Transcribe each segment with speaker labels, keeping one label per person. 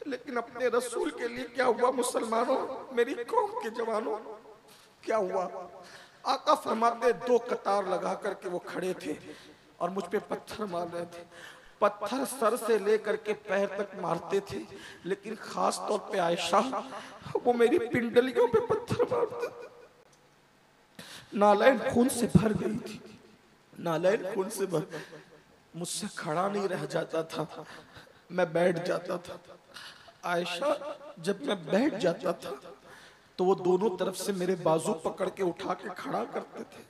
Speaker 1: लेकिन अपने रसूल के लिए क्या हुआ मुसलमानों, मेरी कौम के जवानों, क्या हुआ? आका फरमाते 2 कतार लगा करके वो खड़े थे और मुझ पे पत्थर मार रहे थे। पत्थर सर से लेकर के पैर तक मारते थे, लेकिन खास तौर पे आयशा, वो मेरी पिंडलियों पे पत्थर मारते थे। नालैन खून से भर गई थी, नालैन खून से भर, मुझसे खड़ा नहीं रह जाता था, मैं बैठ जाता था। आयशा, जब मैं बैठ जाता था तो वो दोनों तरफ से मेरे बाजू पकड़ के उठा के खड़ा करते थे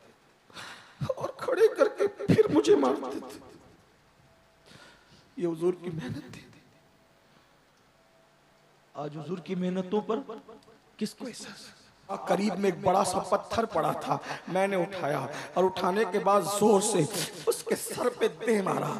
Speaker 1: और खड़े करके फिर मुझे मारते थे। ये हुजूर की मेहनत थी। आज हुजूर की मेहनतों पर किसको एहसास? करीब में एक बड़ा सा पत्थर पड़ा था, मैंने उठाया और उठाने के बाद जोर से उसके सर पे दे मारा।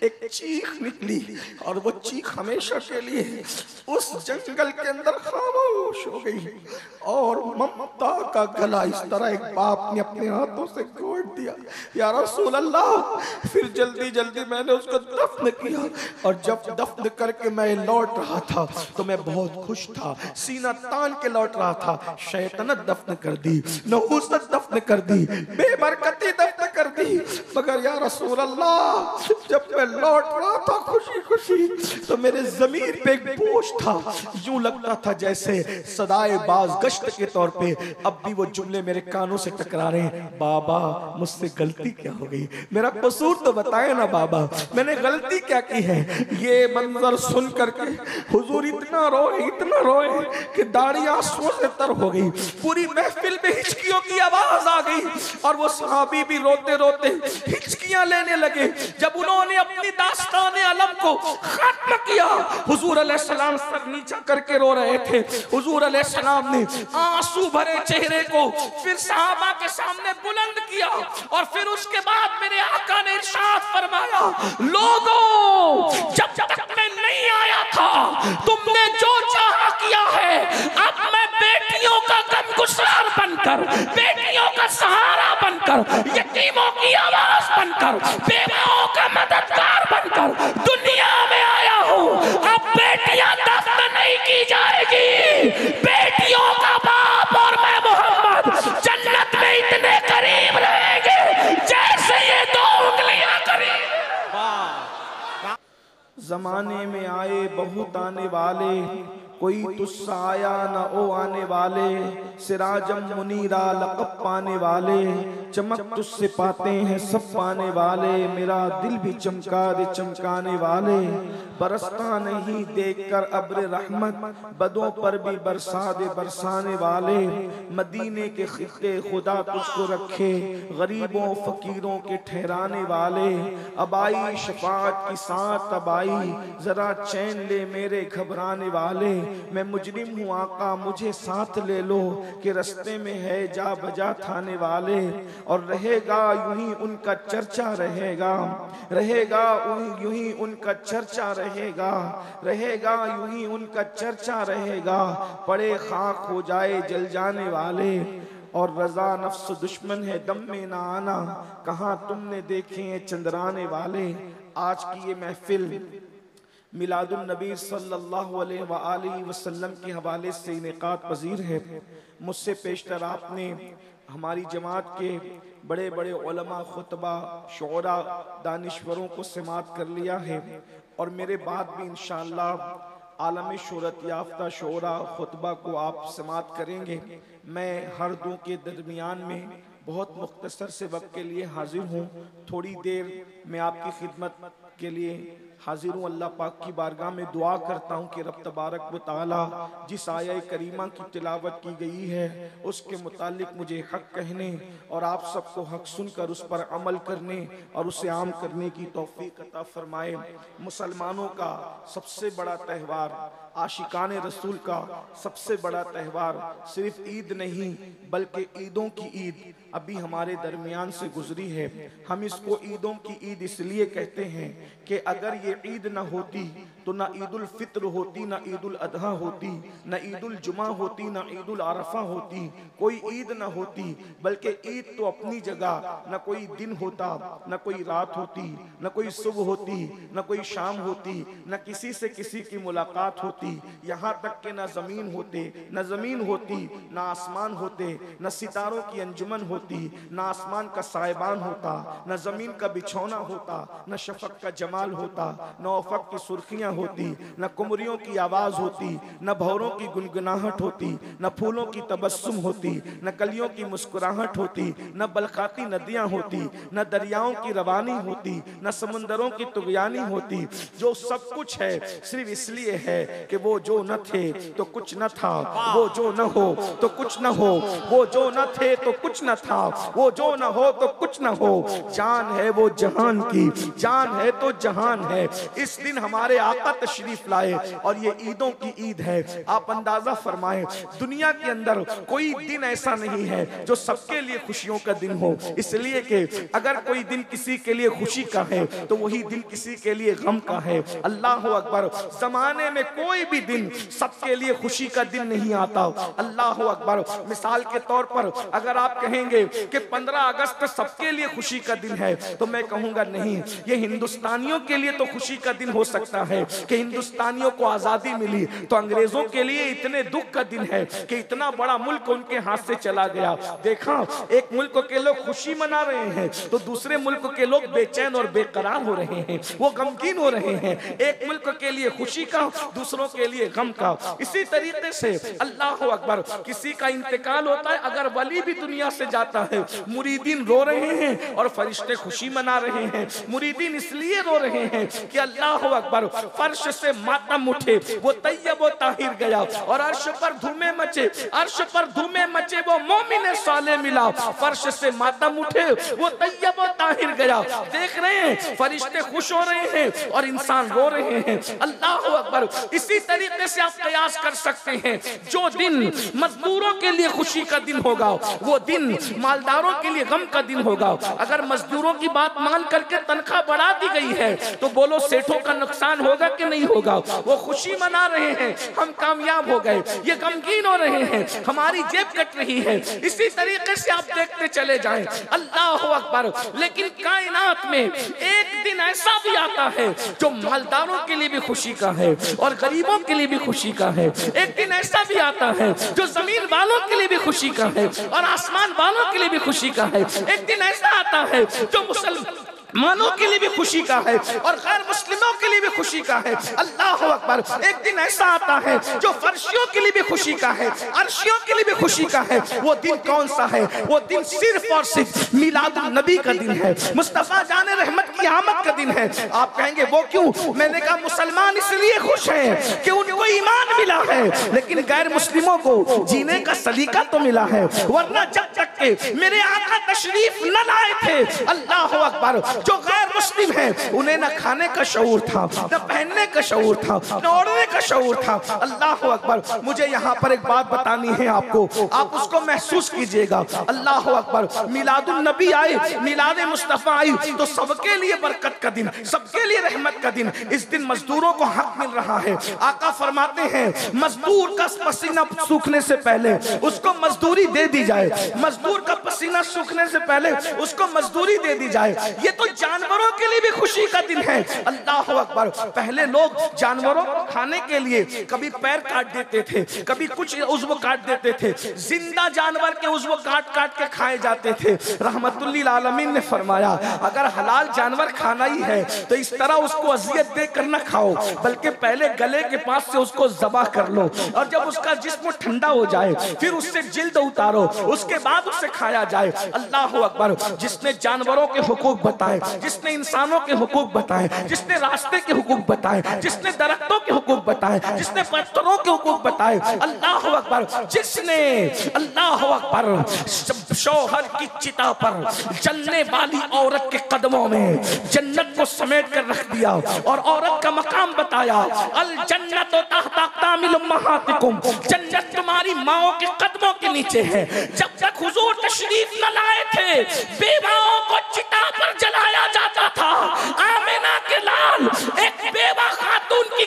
Speaker 1: एक चीख निकली और वो चीख हमेशा के लिए उस जंगल के अंदर खामोश हो गई। और ममता का गला इस तरह एक बाप ने अपने हाथों से घोट दिया, या रसूल अल्लाह। फिर जल्दी जल्दी मैंने उसको दफन किया और जब दफन करके मैं लौट रहा था तो मैं बहुत खुश था, सीना तान के लौट रहा था। शैतान दफन कर दी, नहूसत दफन कर दी, बेबरकती दफन कर दी, मगर या रसूल अल्लाह जब मैं लौट रहा था खुशी खुशी तो मेरे ज़मीर पे एक बोझ था। यूं लगता था जैसे सदाए बाज गश्त के तौर पे अब भी वो जुमले मेरे कानों से टकरा रहे हैं, बाबा मुझसे गलती क्या हो गई, मेरा कसूर तो बताए ना बाबा, मैंने गलती क्या की है। ये मंजर सुन करके हुजूर इतना रोए कि दाढ़ी आंसुओं से तर हो गई। पूरी महफिल में हिचकियों की आवाज आ गई और वो सहाबी भी रोते रोते हिचकियां लेने लगे। जब उन्होंने अपनी दास्तान अलम को खत्म किया, हुजूर अलैहिस्सलाम सर नीचा करके रो रहे थे। हुजूर अलैहिस्सलाम ने आंसू भरे चेहरे को फिर सहाबा के सामने बुलंद किया और फिर उसके बाद मेरे आका ने इरशाद फरमाया, लोगों जब तक मैं नहीं आया था तुमने जो चाहा किया है, अब मैं बेटियों का गमगुसार बनकर, बेटियों का सहारा बनकर, यतीमों की आवाज बनकर, बेवाओं का मददगार बनकर दुनिया में आया हूँ। अब बेटियां दफन नहीं की जाएगी, बेटियों का बाप और मैं मोहम्मद जन्नत में इतने करीब रहेंगे जैसे ये 2 उंगलियां करीब। जमाने में आए बहुत आने वाले, कोई तुझसा आया न ओ आने वाले, सिराजम मुनीरा लक़ब पाने वाले, चमक तुझसे पाते हैं सब पाने वाले, मेरा दिल भी चमका दे चमकाने वाले, बरसता नहीं देखकर अब्र रहमत, बदों पर भी बरसा दे बरसाने वाले, मदीने के खित्ते खुदा तुझको रखे, गरीबों फकीरों के ठहराने वाले, अब आई शफाअत की साथ अब आई, जरा चैन ले मेरे घबराने वाले, मैं मुजरिम हूँ आका मुझे साथ ले लो, कि रस्ते में है जा बजा थाने वाले, और रहेगा यूं ही उनका चर्चा रहेगा, रहेगा यूं ही उनका चर्चा रहेगा, रहेगा यूं ही उनका चर्चा रहेगा, पड़े खाक हो जाए जल जाने वाले, और रजा नफ्स दुश्मन है दम में ना आना, कहाँ तुमने देखे हैं चंद्राने वाले। आज की ये महफिल मिलादुन नबी सल्लल्लाहु अलैहि वसल्लम के हवाले से इनेकाद पजीर है। मुझसे पेशतर आपने हमारी जमात के बड़े बड़े उलमा, खुतबा, शुअरा, दानिश्वरों को समात कर लिया है और मेरे बाद भी इंशाअल्लाह आलमी शोहरत याफ्ता शुअरा खुतबा को आप समात करेंगे। मैं हर 2 के दरमियान में बहुत मुख्तसर से वक्त के लिए हाजिर हूँ। थोड़ी देर मैं आपकी खिदमत के लिए हाजिर हूँ। अल्लाह पाक की बारगाह में दुआ करता हूँ कि रब तबारक व तआला जिस आया करीमा की तिलावत की गई है उसके मुतालिक मुझे हक कहने और आप सबको हक सुनकर उस पर अमल करने और उसे आम करने की तौफीक अता फरमाए। मुसलमानों का सबसे बड़ा त्यौहार, आशिकाने रसूल का सबसे बड़ा त्यौहार सिर्फ ईद नहीं बल्कि ईदों की ईद अभी हमारे दरमियान से गुजरी है। हम इसको ईदों की ईद इसलिए कहते हैं कि अगर ये ईद न होती तो ना ईद उल फित्र होती, ना ईद उल अदहा होती, ना ईद उल जुमा होती, ना ईद उल अरफा होती, कोई ईद ना होती। बल्कि ईद तो अपनी जगह, ना कोई दिन होता, ना कोई रात होती, ना कोई सुबह होती, ना कोई शाम होती, ना किसी से किसी की मुलाकात होती, यहाँ तक कि ना जमीन होते, ना जमीन होती, ना आसमान होते, ना सितारों की अंजुमन होती, ना आसमान का साइबान होता, ना जमीन का बिछौना होता, ना शफक का जमाल होता, ना उफक की सुर्खियां होती, ना कुमरियों की आवाज होती, ना भौरों की गुनगुनाहट होती, ना फूलों की तबस्सुम होती, ना कलियों की मुस्कुराहट होती, ना बलखाती नदियां होती, ना दरियाओं की रवानी होती, ना समंदरों की तुगयानी होती। जो सब कुछ है सिर्फ इसलिए है कि वो जो न थे तो कुछ न था, वो जो न हो तो कुछ न हो, वो जो न थे तो कुछ न था, वो जो न हो तो कुछ न हो। जान है वो जहान की, जान है तो जहान है। इस दिन हमारे आका तशरीफ लाए और ये ईदों की ईद है। आप अंदाजा फरमाएं, दुनिया के अंदर कोई दिन ऐसा नहीं है जो सबके लिए खुशियों का दिन हो। इसलिए कि अगर कोई दिन किसी के लिए खुशी का है तो वही दिन किसी के लिए गम का है। अल्लाह अकबर। जमाने में कोई भी दिन सबके लिए खुशी का दिन नहीं आता। अल्लाह अकबर। मिसाल के तौर पर अगर आप कहेंगे कि 15 अगस्त सबके लिए खुशी का दिन है तो मैं कहूंगा नहीं, ये हिंदुस्तानियों के लिए तो खुशी का दिन हो सकता है कि हिंदुस्तानियों को आजादी मिली, तो अंग्रेजों के लिए इतने दुख का दिन है कि इतना बड़ा मुल्क उनके हाथ से चला गया। देखा, एक मुल्क के लोग खुशी मना रहे हैं तो दूसरे मुल्क के लोग बेचैन और बेकरार हो रहे हैं, वो गमगीन हो रहे हैं। एक मुल्क के लिए खुशी का, दूसरों के लिए गम का। इसी तरीके से अल्लाह अकबर, किसी का इंतकाल होता है, अगर वली भी दुनिया से जाता है, मुरीदीन रो रहे हैं और फरिश्ते खुशी मना रहे हैं। मुरीदीन इसलिए रो रहे हैं कि अल्लाह अकबर, फर्श से मातम उठे वो तैयब व ताहिर गया और अर्श पर धूमे मचे, अर्श पर धूमे मचे वो मोमिन साले मिला। फर्श से मातम उठे वो तैयब व ताहिर गया। देख रहे हैं फरिश्ते खुश हो रहे हैं और इंसान रो रहे हैं। अल्लाह अकबर। इसी तरीके से आप कयास कर सकते हैं, जो दिन मजदूरों के लिए खुशी का दिन होगा वो दिन मालदारों के लिए गम का दिन होगा। अगर मजदूरों की बात मान करके तनख्वाह बढ़ा दी गई है तो बोलो सेठों का नुकसान होगा कि नहीं होगा? वो खुशी मना रहे हैं, हम कामयाब हो गए, ये गमगीन हो रहे हैं, हमारी जेब कट रही है। इसी तरीके से आप देखते चले जाएं। अल्लाह अकबर। लेकिन कायनात में एक दिन ऐसा भी आता है जो मालदारों के लिए भी खुशी का है और गरीबों के लिए भी खुशी का है। एक दिन ऐसा भी आता है जो जमीन वालों के लिए भी खुशी का है और आसमान वालों के लिए भी खुशी का है। एक दिन ऐसा आता है जो मुसलमानों के लिए भी खुशी का है और गैर मुस्लिमों के लिए भी खुशी का है। अल्लाह अकबर। एक दिन ऐसा आता है जो फर्शियों के लिए भी खुशी का है, अर्शियों के लिए भी खुशी का है। वो दिन कौन सा है? वो दिन सिर्फ और सिर्फ मिलादुन नबी का दिन है, मुस्तफा जाने रहमत की आमद का दिन है। आप कहेंगे वो क्यों? मैंने कहा मुसलमान इसलिए खुश हैं कि उनको ईमान मिला है, लेकिन गैर मुस्लिमों को जीने का सलीका तो मिला है। वरना जब तक के मेरे आका तशरीफ न लाए थे, अल्लाह अकबर, जो गैर मुस्लिम है उन्हें न खाने का शऊर था, न पहनने का शऊर था, न ओढ़ने का शऊर था। अल्लाह अकबर। मुझे यहाँ पर एक बात बतानी है आपको, आप उसको महसूस कीजिएगा। अल्लाह अकबर। मिलादुन नबी आए, मिलाद मुस्तफा आई तो सबके लिए बरकत का दिन, सबके लिए रहमत का दिन। इस दिन मजदूरों को हक मिल रहा है। आका फरमाते हैं मजदूर का पसीना सूखने से पहले उसको मजदूरी दे दी जाए, मजदूर का पसीना सूखने से पहले उसको मजदूरी दे दी जाए। ये तो जानवरों के लिए भी खुशी का दिन है। अल्लाह अकबर। पहले लोग जानवरों को खाने के लिए कभी पैर काट देते थे, कभी कुछ उज़्व काट देते थे, जिंदा जानवर के उज़्व काट काट के खाए जाते थे। रहमतुल लिल आलमीन ने फरमाया अगर हलाल जानवर खाना ही है तो इस तरह उसको अजियत देकर न खाओ, बल्कि पहले गले के पास से उसको ज़बह कर लो और जब उसका जिस्म ठंडा हो जाए फिर उससे जिल्द उतारो, उसके बाद उसे खाया जाए। अल्लाह अकबर। जिसने जानवरों के हुकूक बताए, जिसने इंसानों के हुकूक बताए, जिसने रास्ते के हुकूक बताए, जिसने दरख्तों के हुकूक बताए, जिसने पत्थरों के हुकूक बताए, अल्लाह अकबर। जिसने अल्लाह अकबर शौहर की चिता पर जलने वाली औरत के कदमों में जन्नत को समेट कर रख दिया और औरत का मकाम बताया, अल जन्नत तहता अक़दामिल उम्महातिकुम, जन्नत तुम्हारी माओं के कदमों के नीचे है। जब तक हुजूर तशरीफ न लाए थे बेवाओं को चिता पर जलाया जाता था। आमिना के लाल एक बेवा खातून की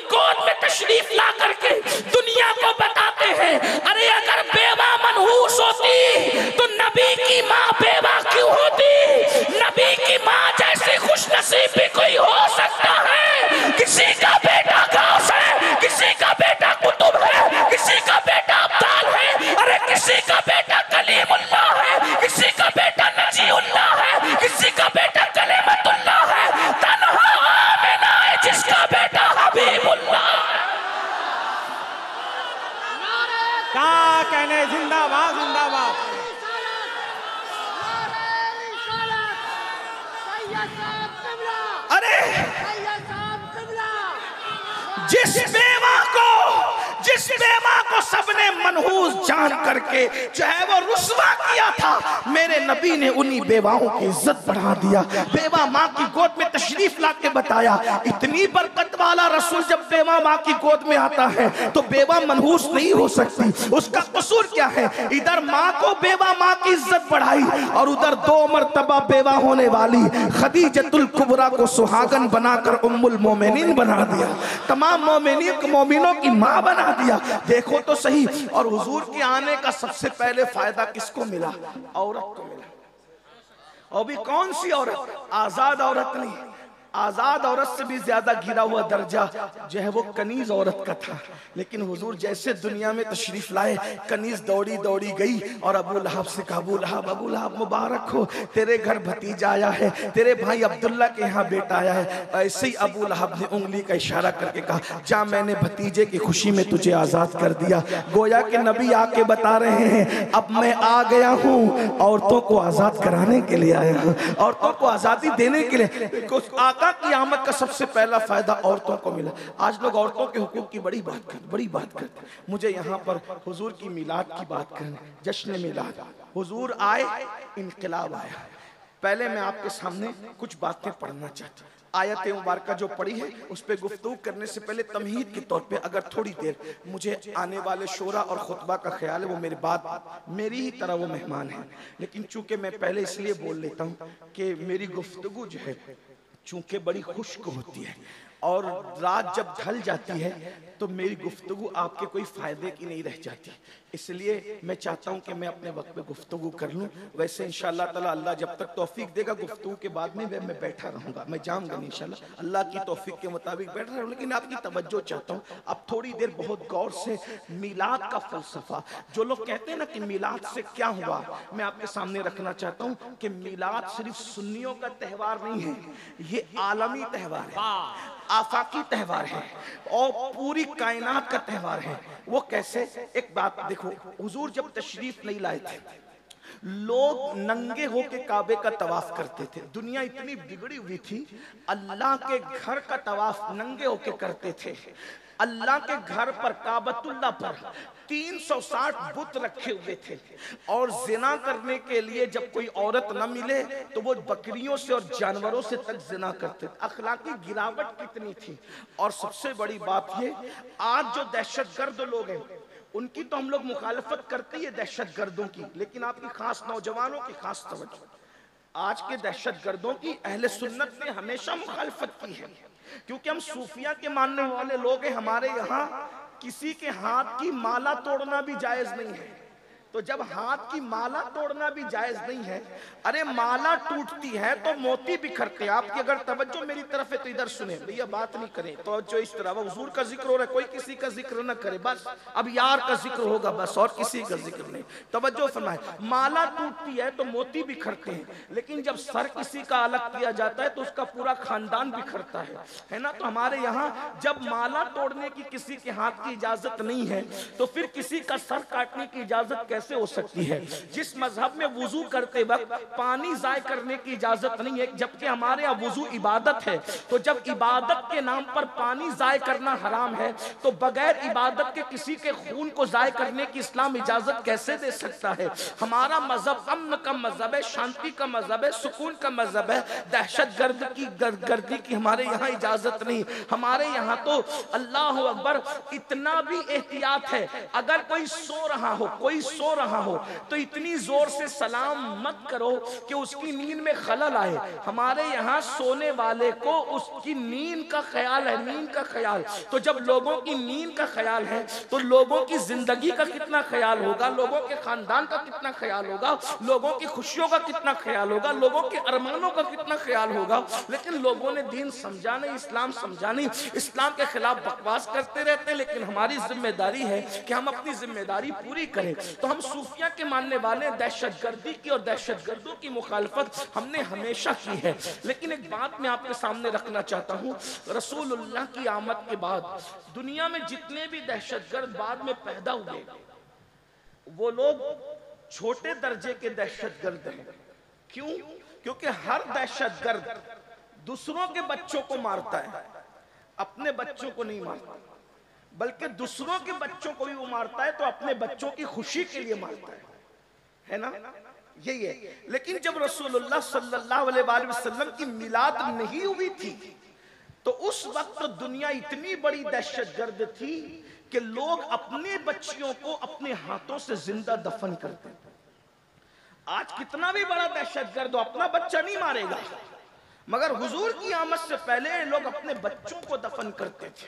Speaker 2: तशरीफ ला करके दुनिया को बताते हैं, अरे अगर बेवा मनहूस होती तो नबी की माँ बेवा क्यों होती? नबी की माँ जैसे खुशनसीब भी कोई हो सकता है? किसी का बेटा गौस है, किसी का बेटा कुतुब है, किसी का बेटा अब्दाल है, अरे किसी का बेटा कलीमुल्लाह है, किसी का बेटा नजीउल्लाह है, किसी का बेटा कलीमतुल्लाह है, तन्हा आमिना है जिसका बेटा हबीबुल्लाह।
Speaker 3: क्या कहने, जिंदाबाद जिंदाबाद।
Speaker 1: अरे जिस बेवा को सबने मनहूस जान करके चाहे वो रुस्वा किया था, मेरे नबी ने उन्हीं बेवाओं की इज्जत बढ़ा दिया। बेवा माँ की गोद में तशरीफ लाके बताया, इतनी बरकत वाला रसूल जब बेवा माँ की गोद में आता है तो बेवा मनहूस नहीं हो सकती। उसका कसूर क्या है? इधर माँ को बेवा माँ की इज्जत बढ़ाई और उधर 2 मरतबा बेवा होने वाली खदीजतुल कुबरा को सुहागन बनाकर उम्मुल मोमिनीन बना दिया, तमाम मोमिनों की माँ बना दिया। देखो तो सही। और हुजूर के आने का सबसे पहले फायदा किसको मिला? औरत को मिला। और भी कौन सी औरत? आजाद औरत नहीं, आजाद औरत से भी ज्यादा गिरा हुआ दर्जा जो है वो कनीज औरत का था। लेकिन हुजूर जैसे दुनिया में तशरीफ लाए, कनीज दौड़ी दौड़ी गई और अबू लहब से कहा, अबू लहब मुबारक हो, तेरे घर भतीजा आया है, तेरे भाई अब्दुल्ला के यहाँ बेटा आया है। ऐसे ही अबू लहब ने उंगली का इशारा करके कहा, जा मैंने भतीजे की खुशी में तुझे आजाद कर दिया। गोया के नबी आके बता रहे हैं, अब मैं आ गया हूँ औरतों को आजाद कराने के लिए आया हूँ, औरतों को आजादी देने के लिए। आका की आमद का सबसे पहला फायदा औरतों को मिला। आज लोग औरतों के हुकूक की बड़ी बात करते। मुझे यहाँ पर हुजूर की मिलाद की बात करनी, जश्न मिलाद। हुजूर आए, इनकलाब आया। पहले मैं आपके सामने कुछ बातें पढ़ना चाहता हूँ। आयत मुबारका जो पढ़ी है उस पर गुफ्तगू करने से पहले तमहीद के तौर पे अगर थोड़ी देर मुझे आने वाले शोरा और खुतबा का ख्याल है, वो मेरे बाद मेरी ही तरह वो मेहमान है, लेकिन चूंकि मैं पहले इसलिए बोल लेता हूँ कि मेरी गुफ्तगू जो है चूंकि बड़ी खुश्क होती है और रात जब ढल जाती है तो मेरी गुफ्तगू आपके कोई फायदे की नहीं रह जाती। इसलिए मैं चाहता हूं कि मैं अपने वक्त पे गुफ्तगू कर लूं। वैसे इंशाअल्लाह ताला अल्लाह जब तक तौफीक देगा गुफ्तगू के बाद में मैं बैठा रहूंगा, मैं जाऊंगा नहीं इंशाअल्लाह, अल्लाह की तौफीक के मुताबिक बैठ रहा हूं। लेकिन आपकी तवज्जो चाहता हूं, अब थोड़ी देर बहुत गौर से मिलाद का फलसफा, जो लोग कहते हैं ना कि मिलाद से क्या हुआ, मैं आपके सामने रखना चाहता हूं कि मिलाद सिर्फ सुन्नियों का त्यौहार नहीं है, ये आलमी त्यौहार है, आफाकी त्यौहार है और पूरी कायनात का त्यौहार है। वो कैसे? एक बात देखो, हुजूर जब तशरीफ नहीं लाए थे लोग नंगे होके काबे का तवाफ करते थे। दुनिया इतनी बिगड़ी हुई थी, अल्लाह के घर का तवाफ नंगे होके करते थे। अल्लाह के घर पर काबतुल्लाह पर 360 बुत रखे हुए थे और जिना करने के लिए जब कोई औरत न मिले तो वो बकरियों से और जानवरों से तक जिना करते थे। अखलाकी गिरावट कितनी थी। और सबसे बड़ी बात ये, आज जो दहशतगर्द लोग हैं उनकी तो हम लोग मुखालफत करते ही है दहशतगर्दों की, लेकिन आपकी खास नौजवानों की खास तवज्जो, आज के दहशतगर्दों की अहले सुन्नत ने हमेशा मुखालफत की है, क्योंकि हम सूफिया के मानने वाले लोग हैं। हमारे यहाँ किसी के हाथ की माला तोड़ना भी जायज नहीं है। तो जब हाथ की माला तोड़ना भी जायज नहीं है, अरे माला टूटती है तो मोती बिखरते हैं। आपकी अगर तवज्जो मेरी तरफ है तो इधर सुने भैया, बात नहीं करें तो जो इस तरह हुजूर का जिक्र हो रहा है, कोई किसी का जिक्र ना करे, बस अब यार का जिक्र होगा बस, और किसी का जिक्र नहीं। तवज्जो फरमाए, माला टूटती है तो मोती बिखरते हैं, लेकिन जब सर किसी का अलग किया जाता है तो उसका पूरा खानदान बिखरता है ना। तो हमारे यहाँ जब माला तोड़ने की किसी के हाथ की इजाजत नहीं है तो फिर किसी का सर काटने की इजाजत कैसे हो सकती है? जिस मजहब में वुजू करते वक्त पानी जाय करने की इजाजत नहीं है, जबकि हमारे यहाँ वुजू इबादत है, तो जब इबादत के नाम पर पानी जाय करना हराम है तो बगैर इबादत के किसी के खून को जाय करने की इस्लाम इजाजत कैसे दे सकता है? हमारा मजहब अमन का मजहब है, शांति का मजहब है, सुकून का मजहब है। दहशतगर्द की गर्दी की हमारे यहाँ इजाजत नहीं। हमारे यहाँ तो अल्लाह अकबर, इतना भी एहतियात है, अगर कोई सो रहा हो, कोई सो सो रहा हो तो इतनी जोर से सलाम मत करो कि उसकी नींद में खलल आए। हमारे यहाँ सोने वाले को उसकी नींद का ख्याल है, नींद का ख्याल। तो जब लोगों की नींद का ख्याल है तो लोगों की जिंदगी का कितना ख्याल होगा, लोगों के खानदान का कितना ख्याल होगा, लोगों की खुशियों का कितना ख्याल होगा, लोगों के अरमानों का कितना ख्याल होगा। लेकिन लोगों ने दीन समझा नहीं, इस्लाम समझा नहीं, इस्लाम के खिलाफ बकवास करते रहते हैं। लेकिन हमारी जिम्मेदारी है कि हम अपनी जिम्मेदारी पूरी करें। तो हम सूफिया के मानने वाले दहशतगर्दी की और दहशतगर्दों की मुखालफत हमने हमेशा की है। लेकिन एक बात मैं आपके सामने रखना चाहता हूँ, रसूलुल्लाह की आमद के बाद दुनिया में जितने भी दहशतगर्द बाद में पैदा हुए वो लोग छोटे दर्जे के दहशतगर्द हैं। क्यों? क्योंकि हर दहशतगर्द दूसरों के बच्चों को मारता है, अपने बच्चों को नहीं मारता, बल्कि दूसरों के बच्चों को भी वो मारता है तो अपने बच्चों की खुशी के लिए मारता है ना? यही है। लेकिन जब रसूलुल्लाह सल्लल्लाहु अलैहि वसल्लम की मिलाद नहीं हुई थी तो उस वक्त दुनिया इतनी बड़ी दहशतगर्द थी कि लोग अपने बच्चियों को अपने हाथों से जिंदा दफन करते। आज कितना भी बड़ा दहशतगर्द हो अपना बच्चा नहीं मारेगा, मगर हुजूर की आमद से पहले लोग अपने बच्चों को दफन करते थे,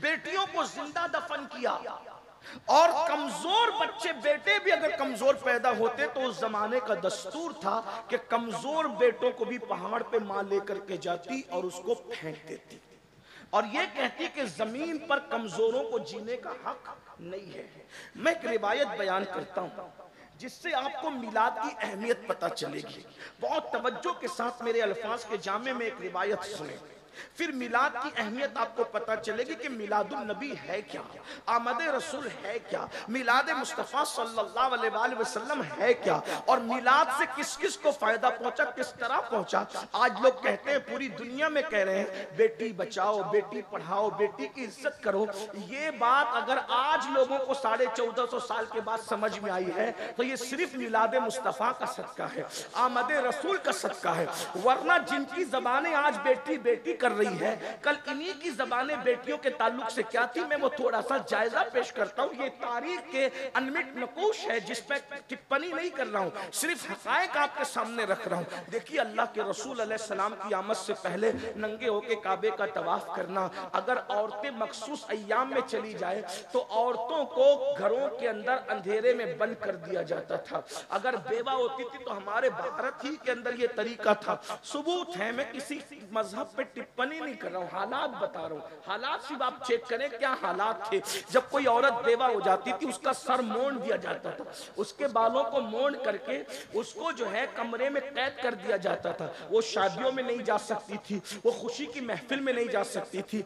Speaker 1: बेटियों को जिंदा दफन किया। और कमजोर बच्चे, बेटे भी अगर कमजोर पैदा होते तो उस जमाने का दस्तूर था कि कमजोर बेटों को भी पहाड़ पे मां लेकर के जाती और उसको फेंक देती और ये कहती कि जमीन पर कमजोरों को जीने का हक नहीं है। मैं एक रिवायत बयान करता हूं जिससे आपको मिलाद की अहमियत पता चलेगी। बहुत तवज्जो के साथ मेरे अल्फाज के जामे में एक रिवायत सुने, फिर मिलाद की अहमियत आपको पता चलेगी कि मिलादुल नबी है क्या, आमद रसूल है क्या, मिलाद मुस्तफ़ा सल्लल्लाहु अलैहि वसल्लम है क्या, और मिलाद से किस किस को फायदा पहुंचा, किस तरह पहुंचा। आज लोग कहते हैं, पूरी दुनिया में कह रहे हैं, बेटी बचाओ, बेटी पढ़ाओ, बेटी की इज्जत करो। ये बात अगर आज लोगों को 1450 साल के बाद समझ में आई है तो ये सिर्फ मिलाद मुस्तफ़ा का सदका है, आमद रसूल का सदका है। वरना जिनकी जबानें आज बेटी बेटी कर रही है, कल इन्हीं की जबानें बेटियों के ताल्लुक से क्या थी, मैं वो थोड़ा सा जायजा पेश करता हूँ। ये तारीख के अनमिट नकूश है जिस पे टिप्पणी नहीं कर रहा हूँ, सिर्फ हकायक आपके सामने रख रहा हूँ। देखिए, अल्लाह के रसूल अलैहिस्सलाम की आमद से पहले नंगे होके काबे का तवाफ करना, अगर औरतें मखसूस अय्याम में चली जाए तो औरतों को घरों के अंदर अंधेरे में बंद कर दिया जाता था। अगर बेवा होती थी तो हमारे भारत ही के अंदर ये तरीका था। सबूत है, मैं किसी मजहब पे टिप्पणी नहीं कर रहा हूँ, हालात बता रहा हूँ। हालात सिर्फ आप चेक करें क्या हालात थे। जब कोई औरत बेवा हो जाती थी उसका सर मोड़ दिया जाता था, उसके बालों को मोड़ करके उसको जो है कमरे में कैद कर दिया जाता था। वो शादियों में नहीं जा सकती थी, वो खुशी की महफिल में नहीं जा सकती थी।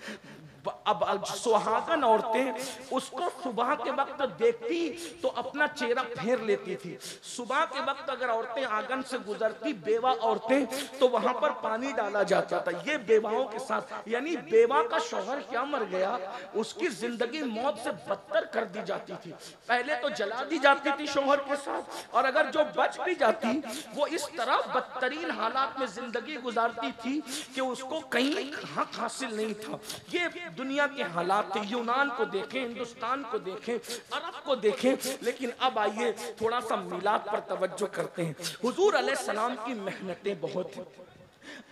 Speaker 1: अब सुहागन औरतें उसको सुबह के वक्त देखती तो अपना चेहरा फेर लेती थी। सुबह के वक्त अगर औरतें आंगन से गुजरती, बेवा औरतें, तो वहां पर पानी डाला जाता था। ये बेवाओं के साथ, यानी बेवा का शौहर क्या मर गया, उसकी जिंदगी मौत से बदतर कर दी जाती थी। पहले तो जला दी जाती थी शौहर के साथ, और अगर जो बच भी जाती वो इस तरह बदतरीन हालात में जिंदगी गुजारती थी कि उसको कहीं हक हासिल नहीं था। ये दुनिया के हालात थे। यूनान को देखें, हिंदुस्तान को देखें, अरब को देखें। लेकिन अब आइए थोड़ा सा मिलाद पर तवज्जो करते हैं। हुजूर अलैहिस्सलाम की मेहनतें बहुत हैं,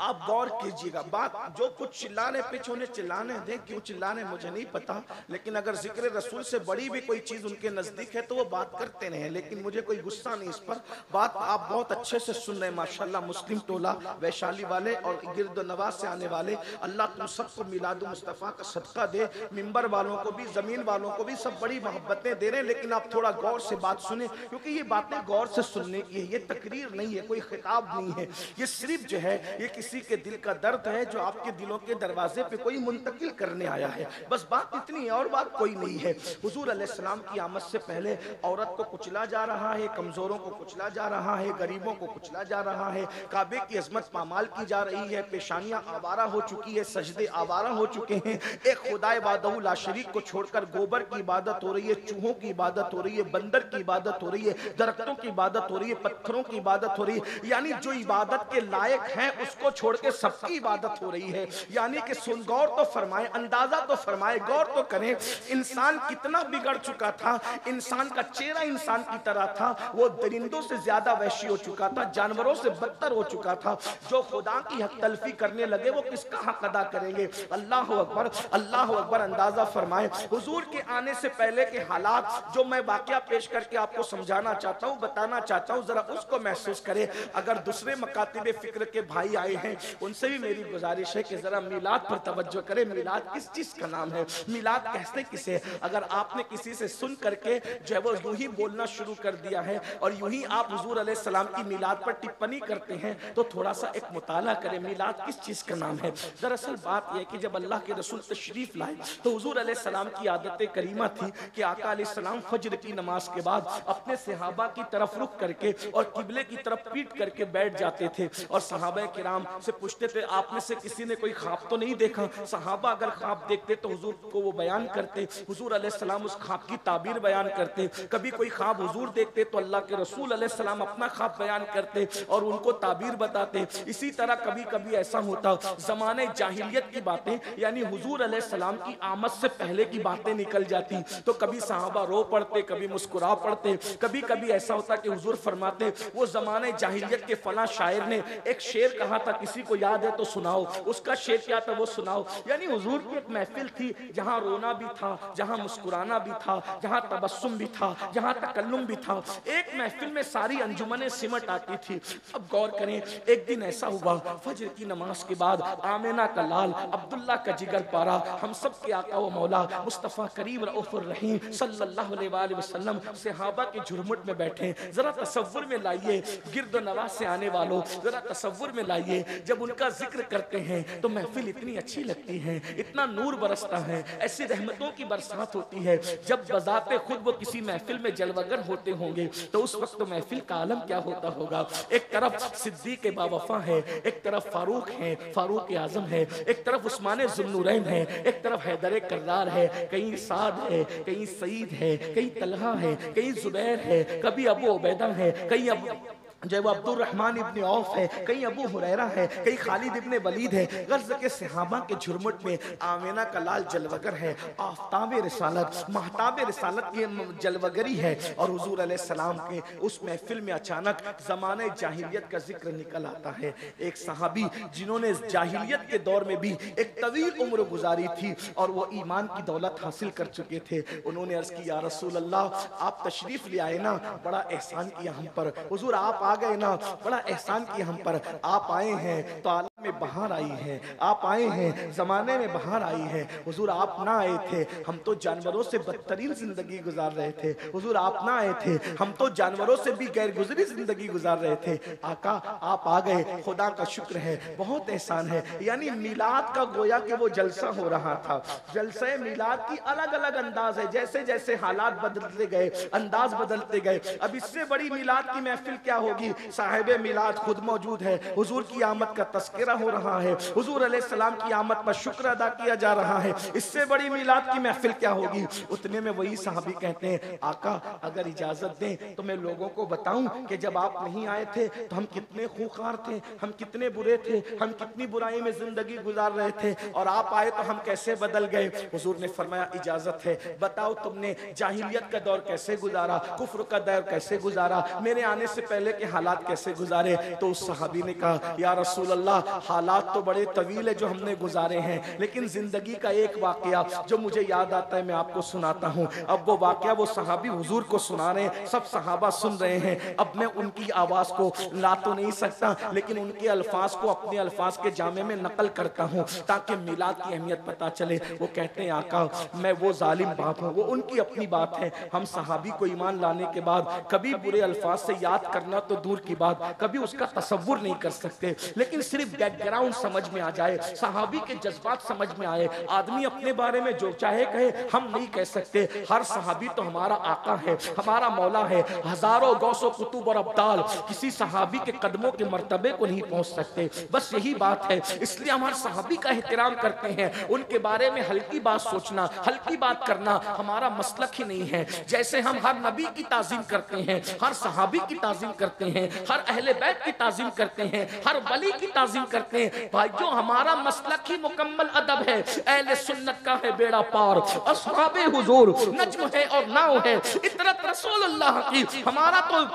Speaker 1: आप गौर कीजिएगा। बात जो कुछ चिल्लाने पिछ उन्हें चिल्लाने दें, क्यों चिल्लाने मुझे नहीं पता, लेकिन अगर जिक्र रसूल से बड़ी भी कोई चीज उनके नजदीक है तो वो बात करते रहे। लेकिन मुझे कोई गुस्सा नहीं इस पर। बात आप बहुत अच्छे से सुन रहे हैं माशाल्लाह। मुस्लिम टोला, वैशाली वाले और गिरद नवाज से आने वाले, अल्लाह तुम सबको मिलाद मुस्तफ़ा का सदका दे। मिंबर वालों को भी, जमीन वालों को भी सब बड़ी मोहब्बतें दे रहे हैं। लेकिन आप थोड़ा गौर से बात सुने, क्योंकि ये बातें गौर से सुनने की है। ये तकरीर नहीं है, कोई खिताब नहीं है, ये सिर्फ जो है ये किसी के दिल का दर्द है जो आपके दिलों के दरवाजे पे कोई मुंतकिल करने आया है। बस बात इतनी है और बात कोई नहीं है। हुजूर अलैहिस्सलाम की आमद से पहले औरत को कुचला जा रहा है, कमजोरों को कुचला जा रहा है, गरीबों को कुचला जा रहा है, काबे की अजमत पामाल की जा रही है, पेशानियां आवारा हो चुकी है, सजदे आवारा हो चुके हैं। एक खुदाए वादहू ला शरीक को छोड़कर गोबर की इबादत हो रही है, चूहों की इबादत हो रही है, बंदर की इबादत हो रही है, दरख्तों की इबादत हो रही है, पत्थरों की इबादत हो रही है। यानी जो इबादत के लायक है उसको छोड़ के सबकी इबादत हो रही है। यानी कि सुन, गौर तो फरमाए, अंदाजा तो फरमाए, गौर तो करें, इंसान कितना बिगड़ चुका था। इंसान का चेहरा इंसान की तरह था, वो दरिंदों से ज्यादा वहशी हो चुका था, जानवरों से बदतर हो चुका था। जो खुदा की हक तलफी करने लगे वो किसका हक अदा करेंगे? अल्लाह अकबर, अल्लाह अकबर। अंदाजा फरमाए हुजूर के आने से पहले के हालात जो मैं वाकया पेश करके आपको समझाना चाहता हूँ, बताना चाहता हूँ, जरा उसको महसूस करें। अगर दूसरे मकातिबे फिक्र के भाई आए हैं उनसे भी मेरी गुजारिश है कि जरा मिलाद पर तवज्जो करें। मिलाद किस चीज का नाम है? मिलाद कहते किसे? अगर आपने किसी से सुन करके जो है वो यूं ही बोलना शुरू कर दिया है और यूं ही आप हुजूर अलैहि सलाम की मिलाद पर टिप्पणी करते हैं तो थोड़ा सा एक मुताला करें, मिलाद किस चीज का नाम है। दरअसल बात यह कि जब अल्लाह के रसूल तशरीफ लाए तो हुजूर अलैहि सलाम की आदत करीमा थी कि आका अलैहि सलाम फज्र की नमाज के बाद अपने सहाबा की तरफ रुख करके और किबले की तरफ पीट करके बैठ जाते थे और सहाबा किराम से पूछते थे, आप में से किसी ने कोई ख्वाब तो नहीं देखा? सहाबा अगर ख्वाब देखते तो हुजूर को वो बयान करते, हुजूर अलैहि सलाम उस ख्वाब की ताबीर बयान करते। कभी कोई ख्वाब हुजूर देखते तो अल्लाह के रसूल अलैहि सलाम अपना ख्वाब बयान करते और उनको ताबीर बताते। इसी तरह कभी कभी ऐसा होता जमाने जाहिलियत की बातें यानी हुजूर अलैहि सलाम की आमद से पहले की बातें निकल जाती तो कभी सहाबा रो पड़ते, कभी मुस्कुरा पड़ते। कभी कभी ऐसा होता कि हुजूर फरमाते वो जमाने जाहिलियत के फला शायर ने एक शेर कहा था, किसी को याद है तो सुनाओ। उसका शेर क्या था वो सुनाओ। यानी हुजूर की एक महफिल थी जहां रोना भी था, जहां मुस्कुराना भी था, जहां तबस्सुम भी था, जहां तकल्लुम भी था। एक महफिल में सारी अंजुमने सिमट आती थी। अब गौर करें, एक दिन ऐसा हुआ फजर की नमाज के बाद आमिना का लाल, अब्दुल्ला का जिगर पारा, हम सब के आका व मौला मुस्तफ़ा करीम रऊफुर रहीम सल्लल्लाहु अलैहि वसल्लम सहाबा के झुरमुट में बैठे। जरा तसव्वुर में लाइए, गिरदो नवाज से आने वालों जरा तसव्वुर में लाइए, जब उनका जिक्र करते हैं तो महफिल इतनी अच्छी लगती है, इतना नूर बरसता है, ऐसी रहमतों की बरसात होती है। जब बजाते खुद वो किसी महफिल में जलवगर होते होंगे तो उस वक्त तो महफिल का आलम क्या होता होगा। एक तरफ सिद्दीक बावफा है, एक तरफ फारूक है, फारूक आजम है, एक तरफ उस्मान जुन्नूरैन है, एक तरफ हैदर कर्रार है, कहीं साद है, कहीं सईद है, कहीं तलहा है, कहीं जुबैर है, कभी अबू उबैदा है, कहीं अबू जो वो अब्दुर रहमान इब्न औफ है, कहीं अबू हुरैरा है, कहीं खालिद इब्न वलीद है। गर्ज के सहाबा के झुरमुट में आमिना का लाल जलवगर है, आफ्ताब रिसालत, महताब रिसालत की जलवगरी है। और हुजूर अलैहिस्सलाम के उस महफिल में अचानक ज़माने जाहिलियत का जिक्र निकल आता है। एक सहाबी जिन्होंने जाहिलियत के दौर में भी एक तवील उम्र गुजारी थी और वो ईमान की दौलत हासिल कर चुके थे, उन्होंने अर्ज की, या रसूल अल्लाह, आप तशरीफ ले आए ना, बड़ा एहसान किया हम पर। हुजूर आप आ गए ना, बड़ा एहसान किया हम पर। आप आए हैं तो आलम में बहार आई है, आप आए हैं जमाने में बहार आई है। हुजूर आप ना आए थे हम तो जानवरों से बदतरीन जिंदगी गुजार रहे थे। हुजूर आप ना आए थे हम तो जानवरों से भी गैर गुजरी जिंदगी गुजार रहे थे। आका आप आ गए, खुदा का शुक्र है, बहुत एहसान है। यानी मिलाद का गोया कि वो जलसा हो रहा था। जलसे मिलाद की अलग अलग अंदाज है, जैसे जैसे हालात बदलते गए, अंदाज बदलते गए। अब इससे बड़ी मिलाद की महफिल क्या होगी? साहिबे मिलाद खुद मौजूद है, हुजूर की आमद का तस्करा हो रहा है, हुजूर अलैहि सलाम की आमद पर शुक्र अदा किया जा रहा है। इससे बड़ी मिलाद की महफिल क्या होगी? उतने में वही सहाबी कहते हैं, आका अगर इजाजत दें तो मैं लोगों को बताऊं कि जब आप नहीं आए थे तो हम कितने खूंखार थे, हम कितने बुरे थे, हम कितनी बुराई में जिंदगी गुजार रहे थे, और आप आए तो हम कैसे बदल गए। हुजूर ने फरमाया, इजाजत है, बताओ तुमने जाहिलियत का दौर कैसे गुजारा, कुफ्र का दौर कैसे गुजारा, मेरे आने से पहले के हालात कैसे गुजारे। तो उस सहाबी ने कहा, या रसूल अल्लाह, हालात तो बड़े तवील है जो हमने गुजारे हैं, लेकिन जिंदगी का एक वाकया जो मुझे याद आता है मैं आपको सुनाता हूँ। अब वो वाकया वो सहाबी हुजूर को सुना रहे हैं, सब सहाबा सुन रहे हैं। अब मैं उनकी आवाज को ला तो नहीं सकता, लेकिन उनके अल्फाज को अपने अल्फाज के जामे में नकल करता हूँ ताकि मिलाद की अहमियत पता चले। वो कहते हैं, आका मैं वो जालिम बाप हूँ, वो उनकी अपनी बात है। हम सहाबी को ईमान लाने के बाद कभी बुरे अल्फाज से याद करना तो दूर की बात, कभी उसका तसव्वुर नहीं कर सकते, लेकिन सिर्फ बैकग्राउंड समझ में आ जाए, सहाबी के जज्बात समझ में आए, आदमी अपने बारे में जो चाहे कहे, हम नहीं कह सकते। हर सहाबी तो हमारा आका है, हमारा मौला है। हजारों गौसो कुतुब और अब्दाल किसी सहाबी के कदमों के मर्तबे को नहीं पहुंच सकते, बस यही बात है। इसलिए हमारे सहाबी का एहतराम करते हैं, उनके बारे में हल्की बात सोचना, हल्की बात करना हमारा मसलक ही नहीं है। जैसे हम हर नबी की ताजीम करते हैं, हर सहाबी की ताजीम करते हैं, हर अहले बैत की ताजीम करते हैं, हर वली की ताजीम करते
Speaker 2: करते हैं भाई जो हमारा मसलक ही मुकम्मल अदब है, अहले सुन्नत का है बेड़ा पार, अस्हाबे हुजूर नज्म है और नाव है, इतरत रसूलुल्लाह की। हमारा तो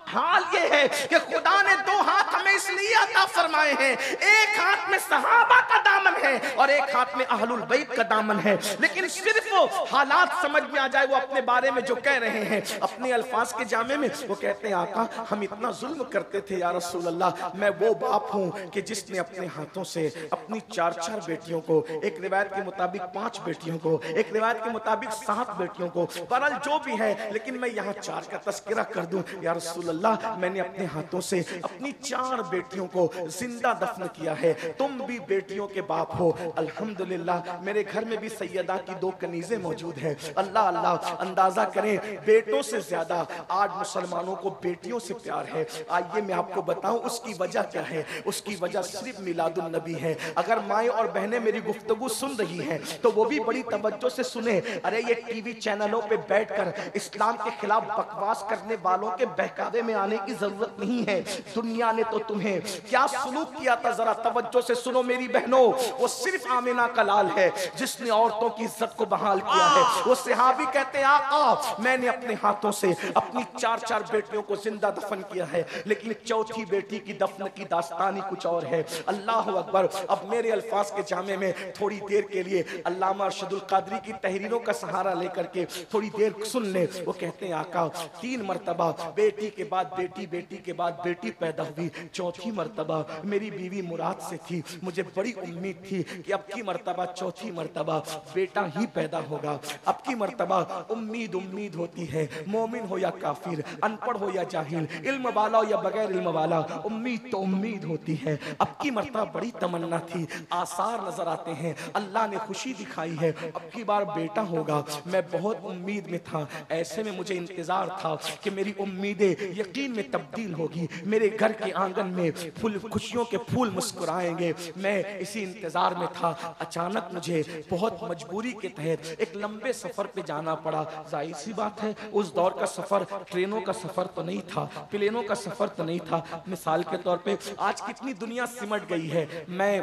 Speaker 2: हाल ये है कि खुदा ने दो हाथ हमें इसलिए अता फरमाए हैं, एक हाथ में सहाबा का दामन है और एक हाथ में अहलुल बैत का दामन है। लेकिन सिर्फ वो हालात समझ में आ जाए, वो अपने बारे में जो कह रहे हैं अपने अल्फाज के जामे में, वो कहते हैं आका हम इतना जुल्म करते थे या रसूल अल्लाह, मैं वो बाप हूँ कि जिसने अपने हाथों से अपनी 4-4 बेटियों को, एक रिवायत के मुताबिक 5 बेटियों को, एक रिवायत के मुताबिक 7 बेटियों को, बहरहाल जो भी है, लेकिन मैं यहाँ 4 का तस्करा कर दूं या रसूल अल्लाह, मैंने अपने हाथों से अपनी 4 बेटियों को जिंदा दफन किया है, तुम भी बेटियों के बाप हो। अल्हम्दुलिल्लाह मेरे घर में भी सैयदा की 2 कनीजें मौजूद हैं। अल्लाह अल्लाह, अंदाजा करें बेटों से ज्यादा आज मुसलमानों को बेटियों से प्यार है। आइए मैं आपको बताऊं उसकी वजह क्या है। उसकी वजह सिर्फ मिलादुन नबी है। अगर माएँ और बहनें मेरी गुफ्तगू सुन रही हैं तो वो भी बड़ी तवज्जो से सुने। अरे ये टीवी चैनलों पे बैठकर इस्लाम के खिलाफ बकवास करने वालों के बहकावे में आने की जरूरत नहीं है। दुनिया ने तो तुम्हें क्या सलूक किया था, जरा तवज्जो से सुनो मेरी बहनों। वो सिर्फ आमिना का लाल है जिसने औरतों की इज्जत को बहाल किया है। वो सहाबी कहते हैं आका मैंने अपने हाथों से अपनी 4-4 बेटियों को जिंदा दफन किया है, लेकिन चौथी बेटी की दफन की दास्तानी कुछ और है। अल्लाह अकबर। अब मेरे अल्फाज के जामे में थोड़ी देर के लिए अल्लामा अरशदुल कादरी की तहरीरों का सहारा लेकर के थोड़ी देर सुन ले। वो कहते हैं आका 3 मरतबा बेटी के बाद बेटी, बेटी के बाद बेटी पैदा हुई, चौथी मरतबा मेरी बीवी मुराद से थी। मुझे बड़ी उम्मीद थी कि अब की मरतबा, चौथी मरतबा बेटा ही पैदा होगा। अब की मरतबा उम्मीद उम्मीद होती है, मोमिन हो या काफिर, अनपढ़ हो या जाहिल, इल्म वाला हो या बगैर इल्म वाला, उम्मीद तो उम्मीद होती है। अब की मरतबा बड़ी तमन्ना थी, आसार नजर आते हैं, अल्लाह ने खुशी दिखाई है, अब की बार बेटा होगा। मैं बहुत उम्मीद में था, ऐसे में मुझे इंतजार था कि मेरी उम्मीदें यकीन में तब्दील होगी, मेरे घर के आंगन में फूल, खुशियों के फूल मुस्कुराएंगे। मैं इसी इंतजार में था। अचानक मुझे बहुत मजबूरी के तहत एक लंबे सफर पे जाना पड़ा। जाहिर सी बात है उस दौर का सफर ट्रेनों का सफर तो नहीं था, प्लेनों का सफर तो नहीं था। मिसाल के तौर पे आज कितनी दुनिया सिमट गई है। मैं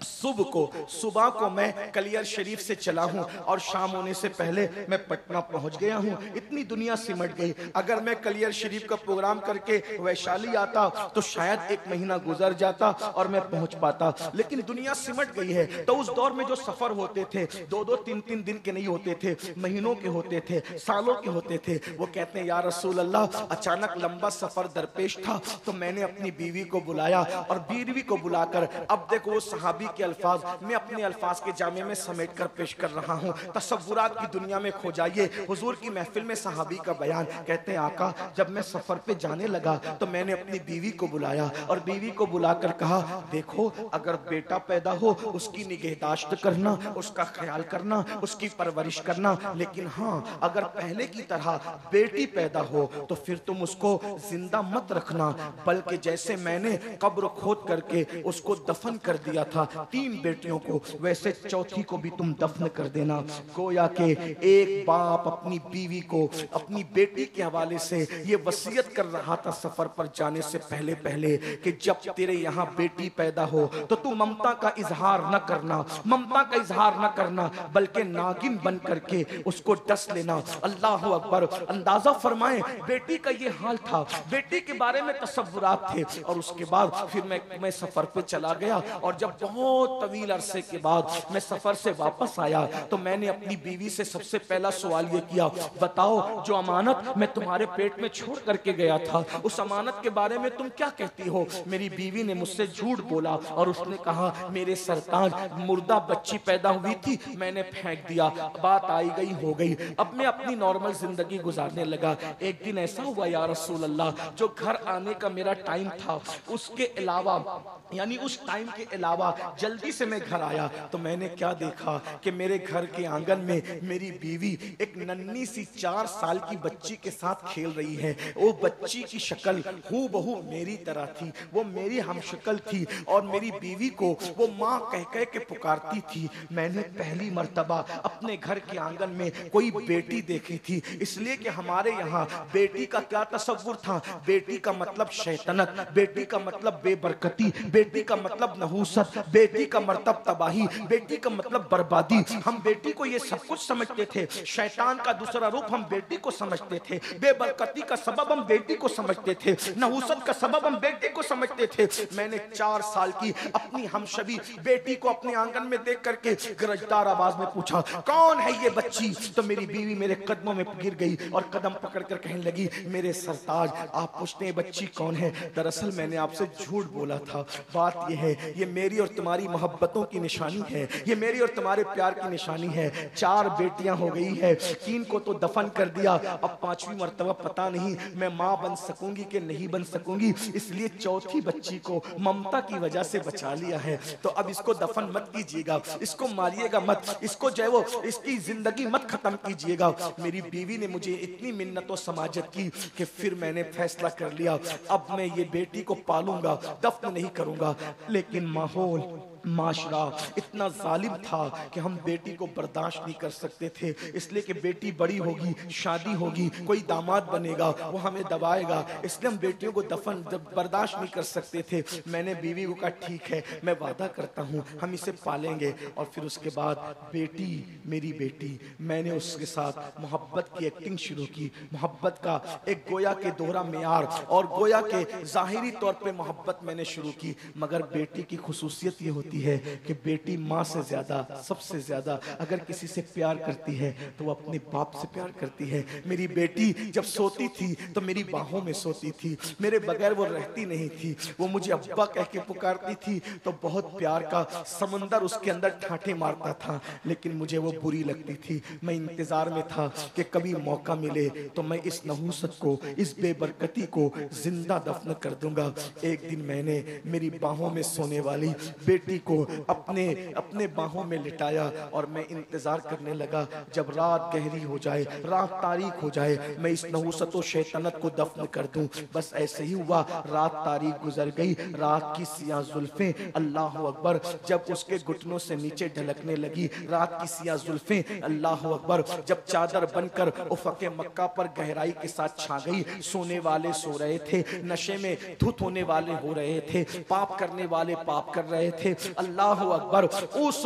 Speaker 2: सुबह को मैं कलियर शरीफ से चला हूं और शाम होने से पहले मैं पटना पहुंच गया हूं। इतनी दुनिया सिमट गई। अगर मैं कलियर शरीफ का प्रोग्राम करके वैशाली आता तो शायद 1 महीना गुजर जाता और मैं पहुंच पाता, लेकिन दुनिया सिमट गई है। तो उस दौर में जो सफर होते थे 2-2, 3-3 दिन के नहीं होते थे, महीनों के होते थे, सालों के होते थे। वो कहते हैं या रसूल अल्लाह अचानक लंबा सफर दरपेश था तो मैंने अपनी बीवी को बुलाया और बीवी को बुलाकर, अब देखो वो सहाबी के अल्फाज मैं अपने अल्फाज के जामे में समेट कर पेश कर रहा हूँ। तसव्वुरात की दुनिया में खो जाइए। हुजूर की महफिल में सहाबी का बयान। कहते हैं आका जब मैं सफर पे जाने लगा तो मैंने अपनी बीवी को बुलाया और बीवी को बुलाकर कहा देखो अगर बेटा पैदा हो उसकी निगहदाश्त करना, उसका ख्याल करना, उसकी परवरिश करना, लेकिन हाँ अगर पहले की तरह बेटी पैदा हो तो फिर तुम उसको जिंदा मत रखना, बल्कि जैसे मैंने कब्र खोद करके उसको दफन कर दिया था 3 बेटियों को, वैसे चौथी को भी तुम दफन कर देना। गोया के एक बाप अपनी बीवी को अपनी बेटी के हवाले से ये वसीयत कर रहा था सफर पर जाने से पहले पहले कि जब तेरे यहाँ बेटी पैदा हो तो तू ममता का इजहार न करना, ममता का इजहार न करना, बल्कि नागिन बन करके उसको डस लेना। अल्लाह अकबर। अंदाजा फरमाए बेटी का ये हाल था, बेटी के बारे में तसव्वुरात थे। और उसके बाद फिर मैं सफर पे चला गया और जब बहुत तवील अरसे के बाद मैं सफर से वापस आया तो मैंने अपनी बीवी से सबसे पहला सवाल ये किया, बताओ जो अमानत मैं तुम्हारे पेट में छोड़ करके गया था उस अमानत के बारे में तुम क्या कहती हो। मेरी बीवी ने मुझसे झूठ बोला और उसने कहा मेरे सरताज मुर्दा बच्ची पैदा हुई थी, मैंने फेंक दिया, बात आई गई हो गई, अब मैं अपनी नॉर्मल जिंदगी गुजारने लगा। एक दिन ऐसा हुआ या रसूल अल्लाह जो घर आने का मेरा टाइम था उसके अलावा, यानी उस टाइम के अलावा
Speaker 1: जल्दी से मैं घर आया तो मैंने क्या देखा कि मेरे घर के आंगन में मेरी बीवी एक नन्ही सी 4 साल की बच्ची के साथ खेल रही है। वो बच्ची की शक्ल हूबहू मेरी तरह थी, वो मेरी हमशक्ल थी और मेरी बीवी को वो माँ कह कह के पुकारती थी। मैंने पहली मर्तबा अपने घर के आंगन में कोई बेटी देखी थी, इसलिए कि हमारे यहाँ बेटी का क्या तस्वुर था, बेटी का मतलब शैतानत, बेटी का मतलब बेबरकती, बेटी का मतलब नहूसत, बेटी का मतलब तबाही, बेटी का मतलब बर्बादी। हम बेटी को ये सब कुछ समझते थे, शैतान का दूसरा रूप हम बेटी को समझते थे, बेबरकती का सबब हम बेटी को समझते थे, नहूसत का सबब हम बेटी को समझते थे। मैंने 4 साल की अपनी हमशबी बेटी को अपने आंगन में देख करके गरजदार आवाज में पूछा, कौन है ये बच्ची? तो मेरी बीवी मेरे कदमों में गिर गई और कदम पकड़कर कहने लगी, मेरे सरताज आप पूछते हैं बच्ची कौन है? दरअसल मैंने आपसे झूठ बोला था। बात यह है, ये मेरी और तुम्हारी मोहब्बतों की निशानी है, ये मेरी और तुम्हारे प्यार की निशानी है। 4 बेटियां हो गई है, 3 को तो दफन कर दिया, अब 5वीं मर्तबा पता नहीं मैं माँ बन सकूंगी कि नहीं बन सकूंगी, इसलिए चौथी बच्ची को ममता की वजह से बचा लिया है। तो अब इसको दफन मत कीजिएगा, इसको मारिएगा मत, इसको जो है वो इसकी जिंदगी मत खत्म कीजिएगा। मेरी बीवी ने मुझे इतनी मिन्नत और समाजत की कि फिर मैंने फैसला कर लिया, अब मैं ये बेटी को पालूंगा, दफन नहीं करूंगा। लेकिन माहौल माशरा इतना जालिम था कि हम बेटी को बर्दाश्त नहीं कर सकते थे, इसलिए कि बेटी बड़ी होगी, शादी होगी, कोई दामाद बनेगा, वो हमें दबाएगा, इसलिए हम बेटियों को दफन बर्दाश्त नहीं कर सकते थे। मैंने बीवी को कहा ठीक है, मैं वादा करता हूँ हम इसे पालेंगे। और फिर उसके बाद बेटी मेरी बेटी, मैंने उसके साथ मोहब्बत की एक्टिंग शुरू की, मोहब्बत का एक गोया के दोहरा मेयार और गोया के जाहिरी तौर पे मोहब्बत मैंने शुरू की। मगर बेटी की खुसूसियत ये होती है कि बेटी माँ से ज्यादा, सबसे ज्यादा अगर किसी से प्यार करती है तो वो अपने बाप से प्यार करती है। मेरी बेटी जब सोती थी तो मेरी बाहों में सोती थी, मेरे बगैर वो रहती नहीं थी, वो मुझे अब्बा कह के पुकारती थी तो बहुत प्यार का समंदर उसके अंदर ठाठे मारता था, लेकिन मुझे वो बुरी लगती थी। मैं इंतजार में था कि कभी मौका मिले तो मैं इस नहूसत को, इस बेबरकती को जिंदा दफन कर दूंगा। एक दिन मैंने मेरी बाहों में सोने वाली बेटी को अपने बाहों में लिटाया और मैं इंतजार करने लगा जब रात गहरी हो जाए, रात तारीक हो जाए, मैं इस नहूसत और शैतानत को दफन कर दूं। बस ऐसे ही हुआ, रात तारीक गुजर गई, रात की सियाह जुल्फें, अल्लाह अकबर, जब उसके घुटनों से नीचे ढलकने लगी, रात की सियाह जुल्फें, अल्लाह अकबर, जब चादर बनकर उफ़क़े मक्का पर गहराई के साथ छा गई। सोने वाले सो रहे थे, नशे में धुत होने वाले हो रहे थे, पाप करने वाले पाप कर रहे थे। अल्लाह अकबर, उस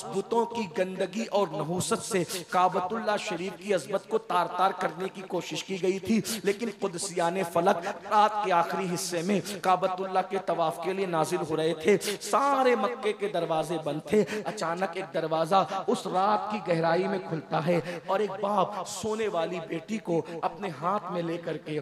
Speaker 1: बुतों की गंदगी और नहूसत से काबतुल्लाह शरीफ की अज़मत को तार तार करने की कोशिश की गई थी, लेकिन कुदसियाने फलक रात के आखिरी हिस्से में काबतुल्लाह के तवाफ के लिए नाजिल हो रहे थे। सारे मक्के के दरवाजे बंद थे। अचानक एक दरवाजा उस रात की गहराई में खुलता है और एक बाप सोने वाली बेटी को अपने हाथ में लेकर के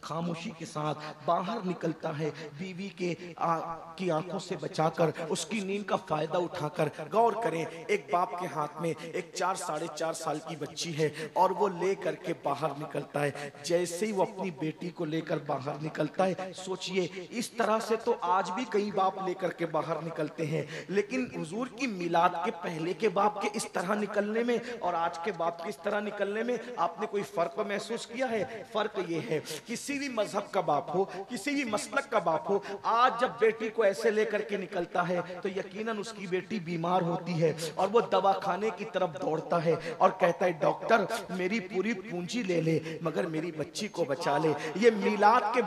Speaker 1: खामोशी के साथ बाहर निकलता है, बीवी की आंखों से बचाकर, उसकी नींद का फायदा उठाकर। गौर करें, एक बाप के हाथ में एक 4 साढ़े 4 साल की बच्ची है और वो ले करके बाहर निकलता है। जैसे ही वो अपनी बेटी को लेकर बाहर निकलता है, सोचिए इस तरह से तो आज भी कई बाप लेकर के बाहर निकलते हैं, लेकिन हुजूर की मिलाद के पहले के बाप के इस तरह निकलने में और आज के बाप के इस तरह निकलने में आपने कोई फर्क महसूस किया है? फर्क ये है, किसी भी मजहब का बाप हो, किसी भी मसलक का बाप हो, आज जब बेटी को ऐसे लेकर के निकलता है तो यकीनन उसकी बेटी बीमार होती है और वो दवाखाने की तरफ दौड़ता है और कहता है डॉक्टर मेरी पूरी पूंजी ले ले मगर मेरी बच्ची को बचा ले। ये मिलाद के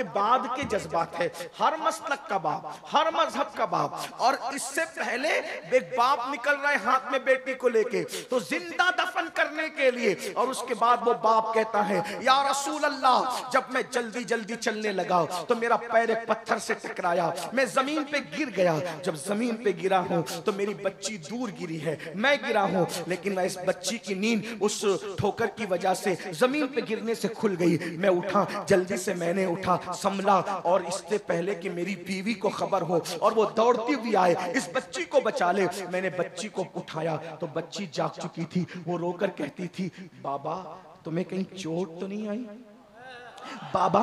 Speaker 1: बाद के जज्बात है। हर मसलक का बाप, हर मजहब का बाप, और इससे पहले एक बाप निकल रहा है हाथ में बेटी को लेके तो जिंदा दफन करने के लिए, और उसके बाद वो बाप कहता है या रसूल अल्लाह, जब मैं जल्दी जल्दी चलने लगा तो मेरा पैर एक पत्थर से टकराया, मैं जमीन पे गिर गया। जब जमीन पे गिरा हूं तो मेरी बच्ची दूर गिरी है, मैं गिरा हूं, लेकिन मैं इस बच्ची की नींद उस ठोकर की वजह से जमीन पे गिरने से खुल गई। मैं उठा, जल्दी से मैंने उठा, संभला, और इससे पहले कि मेरी बीवी को खबर हो और वो दौड़ती हुई आए इस बच्ची को बचा ले, मैंने बच्ची को उठाया तो बच्ची जाग चुकी थी। वो रोकर कहती थी बाबा तुम्हें कहीं चोट तो नहीं आई? बाबा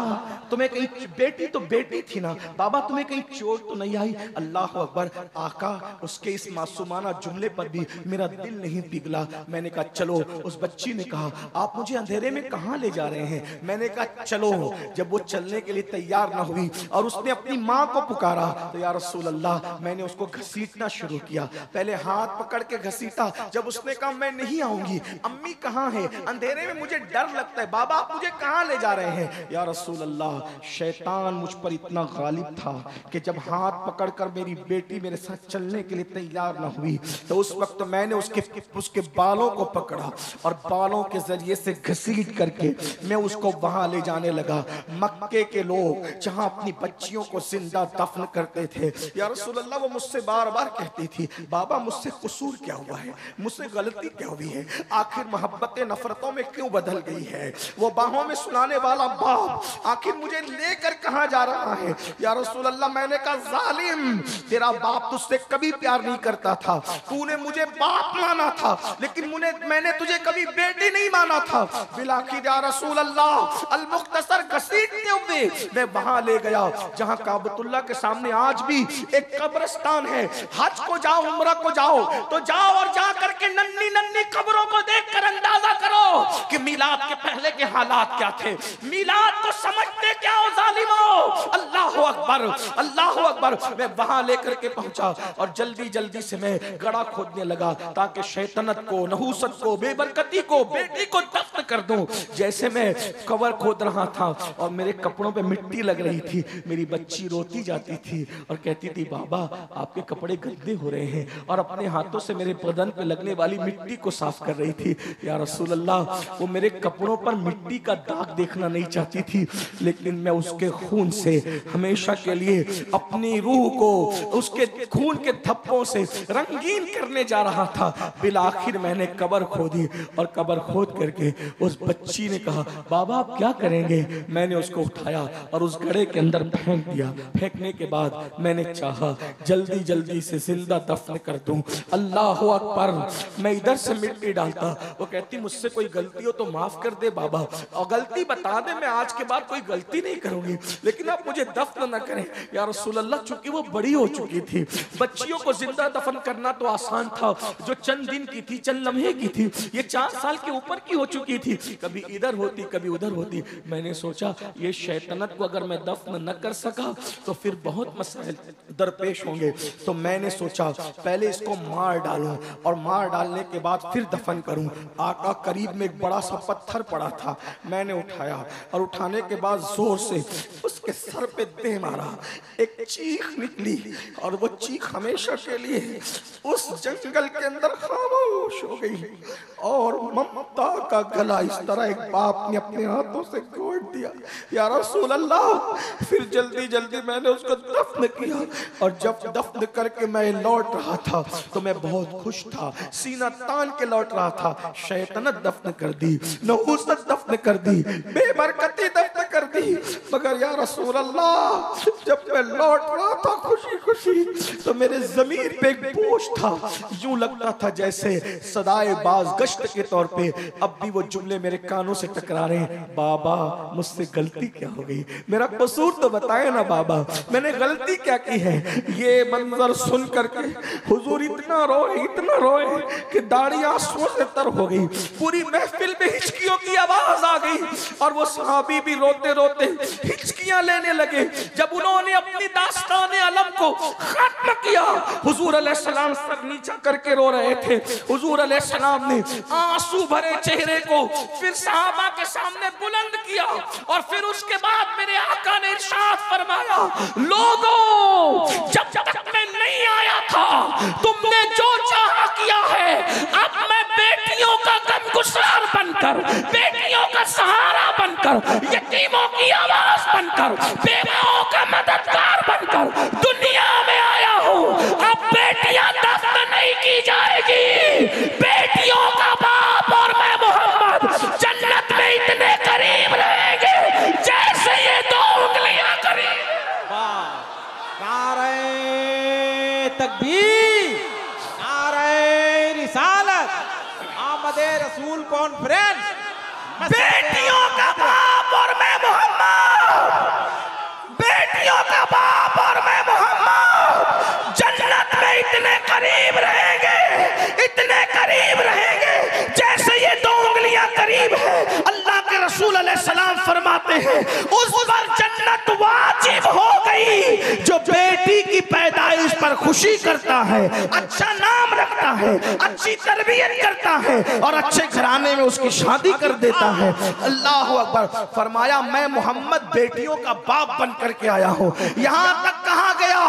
Speaker 1: तुम्हें कहीं, बेटी तो बेटी थी ना, बाबा तुम्हें कहीं चोट तो नहीं आई? अल्लाह अकबर। आका, उसके इस मासूमाना जुमले पर भी मेरा दिल नहीं पिघला। मैंने कहा चलो। उस बच्ची ने कहा आप मुझे अंधेरे में कहाँ ले जा रहे हैं? मैंने कहा चलो। जब वो चलने के लिए तैयार ना हुई और उसने अपनी माँ को पुकारा तो या रसूल अल्लाह, मैंने उसको घसीटना शुरू किया। पहले हाथ पकड़ के घसीटा। जब उसने कहा मैं नहीं आऊंगी, अम्मी कहाँ है, अंधेरे में मुझे डर लगता है, बाबा आप मुझे कहाँ ले जा रहे हैं? या रसूल अल्लाह, शैतान मुझ पर इतना गालिब था कि जब हाथ पकड़कर मेरी बेटी मेरे साथ चलने के लिए तैयार न हुई तो उस वक्त मैंने उसके बालों को पकड़ा और बालों के जरिए से घसीट करके मैं उसको वहां ले जाने लगा। मक्के के लोग जहां अपनी बच्चियों को जिंदा दफन करते थे, या रसूल अल्लाह, वो मुझसे बार बार कहती थी बाबा मुझसे कसूर क्या हुआ है, मुझसे गलती क्या हुई है, आखिर मोहब्बतें नफरतों में क्यों बदल गई है? वो बाहों में सुनाने वाला बाप आखिर मुझे लेकर कहां जा रहा है? या रसूल अल्लाह, मैंने कहा जालिम, तेरा बाप तुझसे कभी प्यार नहीं करता था, तूने मुझे बाप माना था लेकिन मैंने तुझे कभी बेटी नहीं माना था। बिलाखिर या रसूल अल्लाह, अल मुख्तसर घसीटते हुए मैं वहां ले गया जहां काबतुल्लाह के सामने आज भी एक कब्रिस्तान है। हज को जाओ, उम्रा को जाओ तो जाओ और जा करके नन्ही नन्ही कब्रों को देखकर अंदाजा करो कि मिलाद के पहले के हालात क्या थे। मिलाद को समझते क्या हो जालिमो? अल्लाह अकबर, अल्लाह अकबर। मैं वहां लेकर के पहुंचा और जल्दी जल्दी से मैं गड़ा खोदने लगा ताकि शैतानत को, नहूसत को, बेबरकती को, बेटी को दफ्न कर दूं। जैसे मैं कवर खोद रहा था और मेरे कपड़ों पे मिट्टी लग रही थी, मेरी बच्ची रोती जाती थी और कहती थी बाबा आपके कपड़े गंदे हो रहे हैं, और अपने हाथों से मेरे बदन पे लगने वाली मिट्टी को साफ कर रही थी। या रसूल अल्लाह, वो मेरे कपड़ों पर मिट्टी का दाग देखना नहीं चाहती थी, लेकिन मैं उसके खून से हमेशा के लिए अपनी रूह को उसके खून के थप्पों से रंगीन करने जा रहा था। बिलाखिर मैंने कब्र खोदी और कब्र खोद करके उस बच्ची ने कहा बाबा आप क्या करेंगे? मैंने उसको उठाया और उस गड्ढे के अंदर फेंक दिया। फेंकने के बाद मैंने चाहा जल्दी जल्दी से जिंदा दफन कर दूं। अल्लाह अकबर। मैं इधर से मिट्टी डालता, वो कहती मुझसे कोई गलती हो तो माफ कर दे बाबा, और गलती बता दे, मैं आज के बाद कोई गलती नहीं करूंगी, लेकिन आप मुझे दफन न करें। या रसूल अल्लाह, चूंकि वो बड़ी हो चुकी थी, बच्चियों को जिंदा दफन करना तो आसान था, जो चंद दिन की थी, चंद लम्हे की थी, ये 4 साल के ऊपर की हो चुकी थी, कभी इधर होती कभी उधर होती। मैंने सोचा ये शैतानत को अगर मैं दफन न कर सका तो फिर बहुत मसाइल दरपेश होंगे, तो मैंने सोचा पहले इसको मार डालूं और मार डालने के बाद फिर दफन करूं। आका करीब में एक बड़ा सा पत्थर पड़ा था, मैंने उठाया और उठाने के बाद जोर से उसके सर पे दे मारा। एक चीख निकली और वो चीख हमेशा के लिए उस जंगल के अंदर खामोश हो गई। और ममता का गला इस तरह एक बाप ने अपने हाथों से घोट दिया। या रसूल अल्लाह, फिर जल्दी जल्दी मैंने उसको दफन किया, और जब दफन करके मैं लौट रहा था तो मैं बहुत खुश था, सीना तान के लौट रहा था। शैतानत दफन कर दी, नहूसत दफन कर दी, बेबरकती दफन कर दी, मगर या रसूल अल्लाह जब मैं लौट रहा था खुशी खुशी तो मेरे ज़मीर पे एक बोझ था। यूं लगता था जैसे सदाए बाज गश्त के तौर पे अब भी वो जुमले मेरे कानों से टकरा रहे हैं, बाबा मुझसे गलती क्या हो गई, मेरा कसूर तो बताए ना बाबा, मैंने गलती क्या की है। ये मंजर सुन करके हुजूर इतना रोए कि दाढ़ी आंसुओं से तर हो गई। पूरी महफिल में हिचकियों की आवाज आ गई और वो सहाबी भी रोते रोते हिचकियां लेने लगे। जब उन्होंने अपनी दास्तान अलम को खत्म किया, हुजूर अलैहिस्सलाम सर नीचा करके रो रहे थे। हुजूर अलैहिस्सलाम ने आंसू भरे चेहरे को फिर सहाबा के सामने बुलंद किया और फिर उसके बाद मेरे आका ने इरशाद फरमाया, लोगों जब तक मैं नहीं आया था तुमने जो चाहा किया है, अब मैं बेटियों का गमगुसार बनकर, बेटियों का सहारा बनकर, यतीमों की आवाज बनकर, बेवाओं का मददगार बनकर दुनिया में आया हूँ। अब बेटियां दफन नहीं की जाएगी, बेटियों का बाप और मैं मोहम्मद जन्नत में इतने करीब रहेंगे जैसे ये 2 उंगलियां करीब।
Speaker 3: नारे तकबीर, नारे रिसालत, आमदे रसूल कॉन्फ्रेंस।
Speaker 2: बेटियों का बाप और मैं मोहम्मद
Speaker 1: करीब है। अल्लाह के रसूल अलैहिस्सलाम फरमाते हैं उस पर जन्नत वाजिब हो गई जो बेटी की पैदाइश पर खुशी करता है, अच्छा नाम रखता है, अच्छी तरबियत करता है और अच्छे घराने में उसकी शादी कर देता है। अल्लाह अकबर। फरमाया मैं मोहम्मद बेटियों का बाप बन करके आया हूँ। यहाँ तक कहा गया,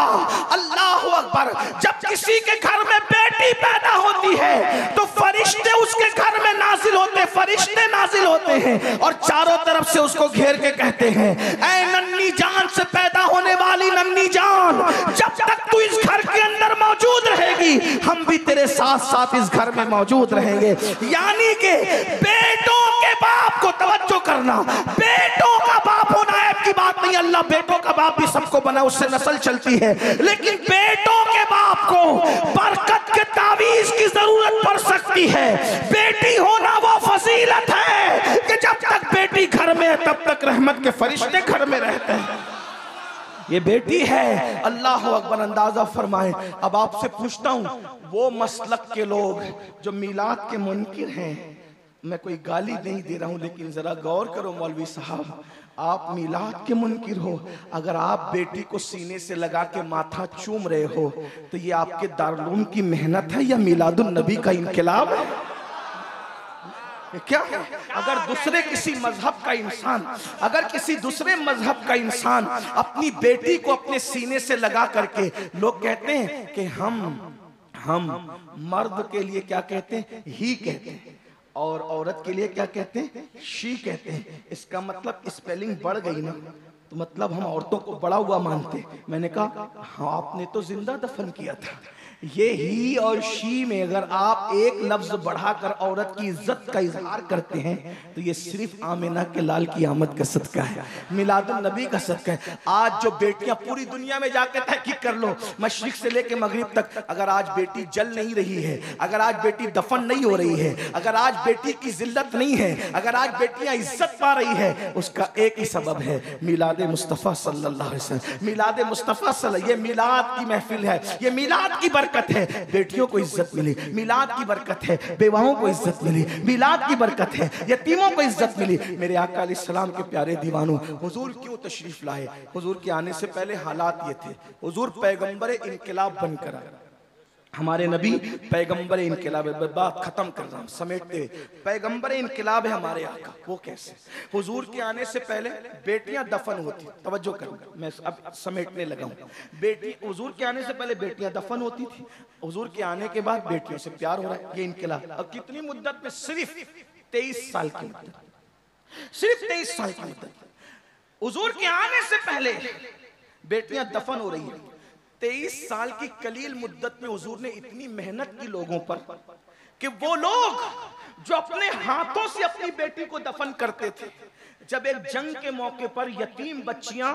Speaker 1: अल्लाह अकबर, जब किसी के घर में बेटी पैदा होती है तो फरिश्ते उसके घर में नाजिल होते, फरिश्ते नाजिल होते हैं और चारों तरफ से उसको घेर के कहते हैं ऐ नन्ही जान से पैदा होने वाली नन्ही जान, जब तक तू इस घर के अंदर मौजूद रहेगी हम भी तेरे साथ साथ इस घर में मौजूद रहेंगे। यानी कि बेटों के बाप को तवज्जो करना, बेटों का बाप होना ऐब की बात नहीं। अल्लाह बेटों का बाप भी सबको बना, उससे नस्ल चलती है, लेकिन बेटों के बाप को बरकत के तावीज की जरूरत पड़ सकती है। बेटी होना वो फजीलत है कि जब तक बेटी घर में है तब तक रहमत के फरिश्ते घर में रहते हैं। ये बेटी है। अल्लाह अकबर। अंदाजा फरमाए। अब आपसे पूछता हूं, वो मसलक के लोग जो मिलाद के मुनकिर हैं, मैं कोई गाली नहीं दे रहा हूं, लेकिन जरा गौर करो मौलवी साहब, आप मिलाद के मुनकिर हो, अगर आप बेटी को सीने से लगा के माथा चूम रहे हो तो ये आपके दारुल की मेहनत है या मिलादुन नबी का इनकलाब है? क्या है? अगर दूसरे किसी मजहब का इंसान, अगर किसी दूसरे मजहब का इंसान अपनी बेटी को अपने सीने से लगा करके, लोग कहते हैं कि हम मर्द के लिए क्या कहते हैं, ही कहते हैं, और औरत के लिए क्या कहते हैं, शी कहते हैं। इसका मतलब स्पेलिंग बढ़ गई ना, तो मतलब हम औरतों को बड़ा हुआ मानते। मैंने कहा हाँ, आपने तो जिंदा दफन किया था। ये ही और शी में अगर आप एक लफ्ज बढ़ाकर औरत की इज्जत का इजहार करते हैं तो ये सिर्फ आमिना के लाल की आमद का सदका है, मिलादुन नबी का सदका है। आज जो बेटियां पूरी दुनिया में जाकर तहकीक कर लो, मशरिक से लेकर मगरिब तक, अगर आज बेटी जल नहीं रही है, अगर आज बेटी दफन नहीं हो रही है, अगर आज बेटी की जिल्लत नहीं है, अगर आज बेटियां इज्जत पा रही है, उसका एक ही सबब है, मिलाद मुस्तफ़ा सल्लल्लाहु अलैहि वसल्लम। मिलाद मुस्तफ़ा सल्लल्लाहु, ये मिलाद की महफिल है, ये मिलाद की बरकत है। बेटियों को इज्जत मिली, मिलाद की बरकत है। बेवाओं को इज्जत मिली, मिलाद की बरकत है। यतीमों को इज्जत मिली। मेरे आका अलैहिस्सलाम के प्यारे दीवानों, हुजूर क्यों तशरीफ लाए? हुजूर के आने से पहले हालात ये थे, हुजूर पैगंबर इनकलाब बनकर आए। हमारे नबी पैगंबर इनकलाब, बात खत्म कर रहा हूं समेटते, पैगंबर इनकलाब है हमारे आका। वो कैसे? हुजूर के आने से पहले बेटियां दफन होती, तवज्जो करना, मैं अब समेटने लगा हूं। बेटी, हुजूर के आने से पहले बेटियां दफन होती थी, हुजूर के आने के बाद बेटियों से प्यार हो रहा है, ये इनकलाब। अब कितनी मुद्दत में? सिर्फ 23 साल की मुद्दत, सिर्फ 23 साल की मुद्दत। हुजूर के आने से पहले बेटियां दफन हो रही है। 23 साल की कलील मुद्दत में हुजूर ने इतनी मेहनत की लोगों पर कि वो लोग जो अपने हाथों से अपनी बेटी को दफन करते थे, जब एक जंग के मौके पर यतीम बच्चियां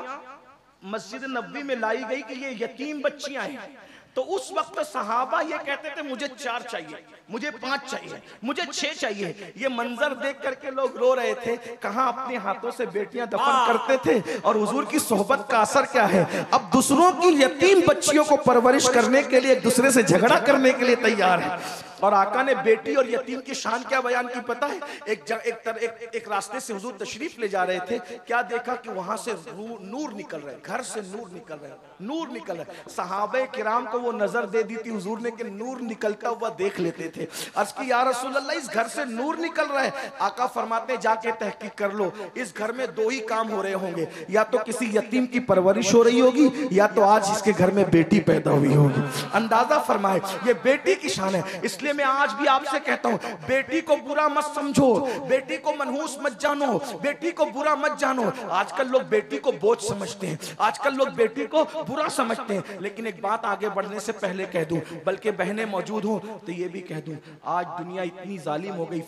Speaker 1: मस्जिद नबवी में लाई गई कि ये यतीम बच्चियां हैं, तो उस वक्त सहाबा ये कहते थे मुझे 4 चाहिए, मुझे 5 चाहिए, मुझे 6 चाहिए। ये मंजर देख करके लोग रो रहे थे। कहां अपने हाथों से बेटियां दफन करते थे और हुजूर की सोहबत का असर क्या है? अब दूसरों की यतीम बच्चियों को परवरिश करने के लिए, एक दूसरे से झगड़ा करने के लिए तैयार है। और आका ने बेटी और यतीम की शान क्या बयान की पता है? एक रास्ते से हुजूर तशरीफ ले जा रहे थे, क्या देखा कि वहां से नूर निकल रहे, घर से नूर निकल रहे, नूर निकल रहे। सहाबे किराम को वो नजर दे दी थी हुजूर ने कि नूर निकलता हुआ देख लेते थे। अर्ज़ की या रसूल अल्लाह, इस घर से नूर निकल रहा है। आका फरमाते जाके तहकीक कर लो, इस घर में 2 ही काम हो रहे होंगे, या तो किसी यतीम की परवरिश हो रही होगी, या तो आज इसके घर में बेटी पैदा हुई होगी। अंदाजा फरमाए, ये बेटी की शान है। इसलिए मैं आज भी आपसे कहता हूं, बेटी को बुरा मत समझो, बेटी को मनहूस मत जानो, बेटी को बुरा मत जानो। आजकल लोग बेटी को बोझ समझते हैं, आजकल लोग बेटी को बुरा समझते हैं। लेकिन एक बात आगे बढ़ने से पहले कह दूं, बल्कि बहनें मौजूद हो तो ये भी कह दूं, आज दुनिया इतनी जालिम हो गई,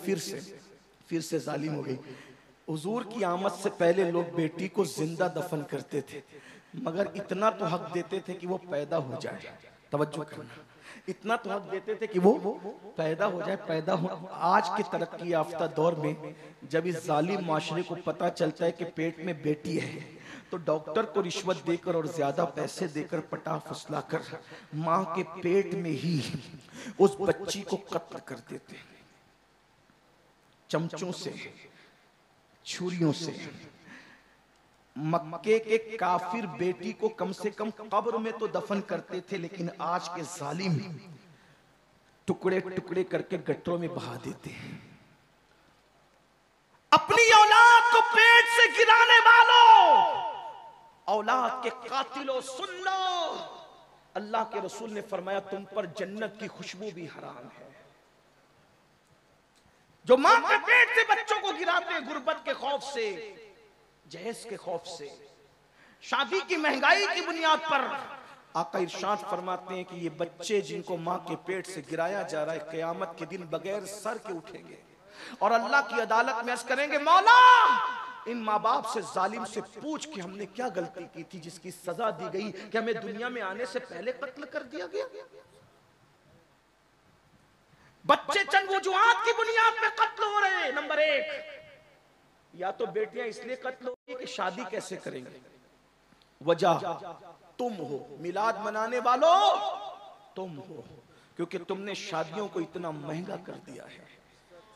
Speaker 1: फिर से जालिम हो गई। हुजूर की आमद से पहले लोग बेटी को जिंदा दफन करते थे, मगर इतना तो हक देते थे कि वो पैदा हो जाए। तवज्जो करना, इतना तो हक देते थे कि वो पैदा हो जाए, पैदा हो। आज के तरक्की याफ्ता दौर में जब इस जालिम माशरे को पता चलता है कि पेट में बेटी है, तो डॉक्टर को रिश्वत देकर और ज्यादा पैसे देकर पटा फुसला कर मां के पेट में ही उस बच्ची को कत्ल कर देते हैं। चमचों से, छुरियों से। मक्के के काफिर बेटी को कम से कम कब्र में तो दफन करते थे, लेकिन आज के जालिम टुकड़े टुकड़े करके गट्टरों में बहा देते हैं। अपनी औलाद को पेट से गिराने वालों, औलाद के कातिलों, सुन लो, अल्लाह के रसूल ने फरमाया तुम पर जन्नत की खुशबू भी हराम है। जो मां के पेट से बच्चों को गिराते हैं गुर्बत के खौफ से, जहेज के खौफ से, शादी की महंगाई की बुनियाद पर, आका इरशाद फरमाते हैं कि ये बच्चे जिनको मां के पेट से गिराया जा रहा है, क़यामत के दिन बगैर सर के उठेंगे और अल्लाह की अदालत में अर्ज करेंगे, मौला इन माँ बाप से, जालिम से पूछ कि हमने क्या गलती की थी जिसकी सजा दी गई कि हमें दुनिया में आने से पहले कत्ल कर दिया गया। बच्चे चंद वजूहात की बुनियाद पे कत्ल हो रहे हैं। नंबर 1, या तो बेटियां इसलिए कत्ल हो रही कि शादी कैसे करेंगे, वजह तुम हो, मिलाद मनाने वालों तुम हो, क्योंकि तुमने शादियों को इतना महंगा कर दिया है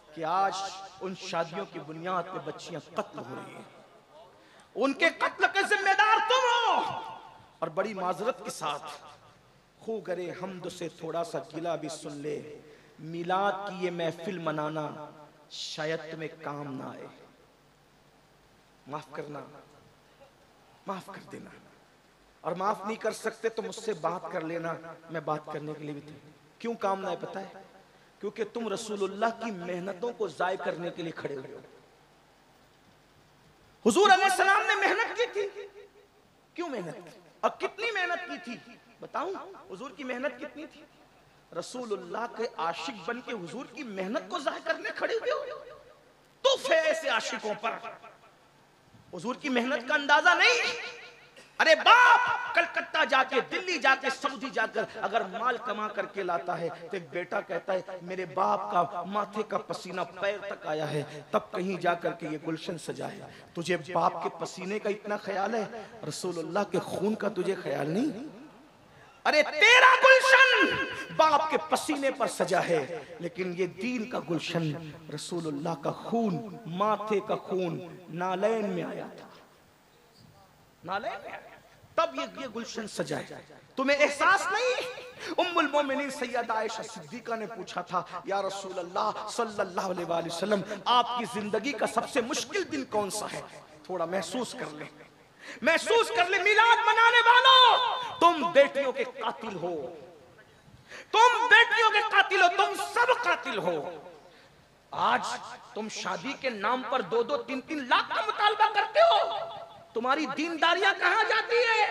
Speaker 1: कि आज उन शादियों की बुनियाद पे बच्चियां कत्ल हो रही हैं। उनके कत्ल के जिम्मेदार तुम हो। और बड़ी माजरत के साथ, खू करे हमद से थोड़ा सा गिला भी सुन ले, मिलाद की ये महफिल मनाना शायद तुम्हें काम ना आए। माफ करना, माफ कर देना, और माफ नहीं कर सकते तो मुझसे बात कर लेना, मैं बात करने के लिए भी थी। क्यों काम ना है पता है? क्योंकि तुम रसूलुल्लाह की मेहनतों को जाय करने के लिए खड़े हुए हो। हुजूर अलैहिस्सलाम ने मेहनत की थी, क्यों मेहनत की और कितनी मेहनत की थी बताऊं? हुजूर की मेहनत कितनी थी? रसूलुल्लाह के आशिक बन के हुजूर की मेहनत को जाय करने खड़े हुए हो। तो फिर ऐसे आशिकों पर हुजूर की मेहनत का अंदाजा नहीं। अरे बाप कलकत्ता जाके, दिल्ली जाके, सऊदी जाकर अगर माल कमा करके लाता है तो एक बेटा कहता है मेरे बाप का माथे का पसीना पैर तक आया है, तब कहीं जाकर के ये गुलशन सजा है। तुझे बाप के पसीने का इतना ख्याल है, रसूलुल्लाह के खून का तुझे ख्याल नहीं? अरे तेरा गुलशन बाप के पसीने पर सजा है, लेकिन ये दीन का गुलशन, रसूलुल्लाह का खून, माथे का खून नालैन में आया था, नालैन में आया, तब ये गुलशन सजा है। तुम्हें एहसास नहीं? उम्मुल मोमिनीन सैयदा आयशा सिद्दीका ने पूछा था, या रसूल अल्लाह सल्लल्लाहु अलैहि वसल्लम, आपकी जिंदगी का सबसे मुश्किल दिन कौन सा है? थोड़ा महसूस कर ले, महसूस कर ले। मिलाद मनाने वालों, तुम बेटियों के कातिल हो, तुम बेटियों के कातिल हो, तुम सब कातिल हो। आज तुम शादी के नाम पर 2-2, 3-3 लाख का मुतालबा करते हो। तुम्हारी दीनदारियां कहां जाती है?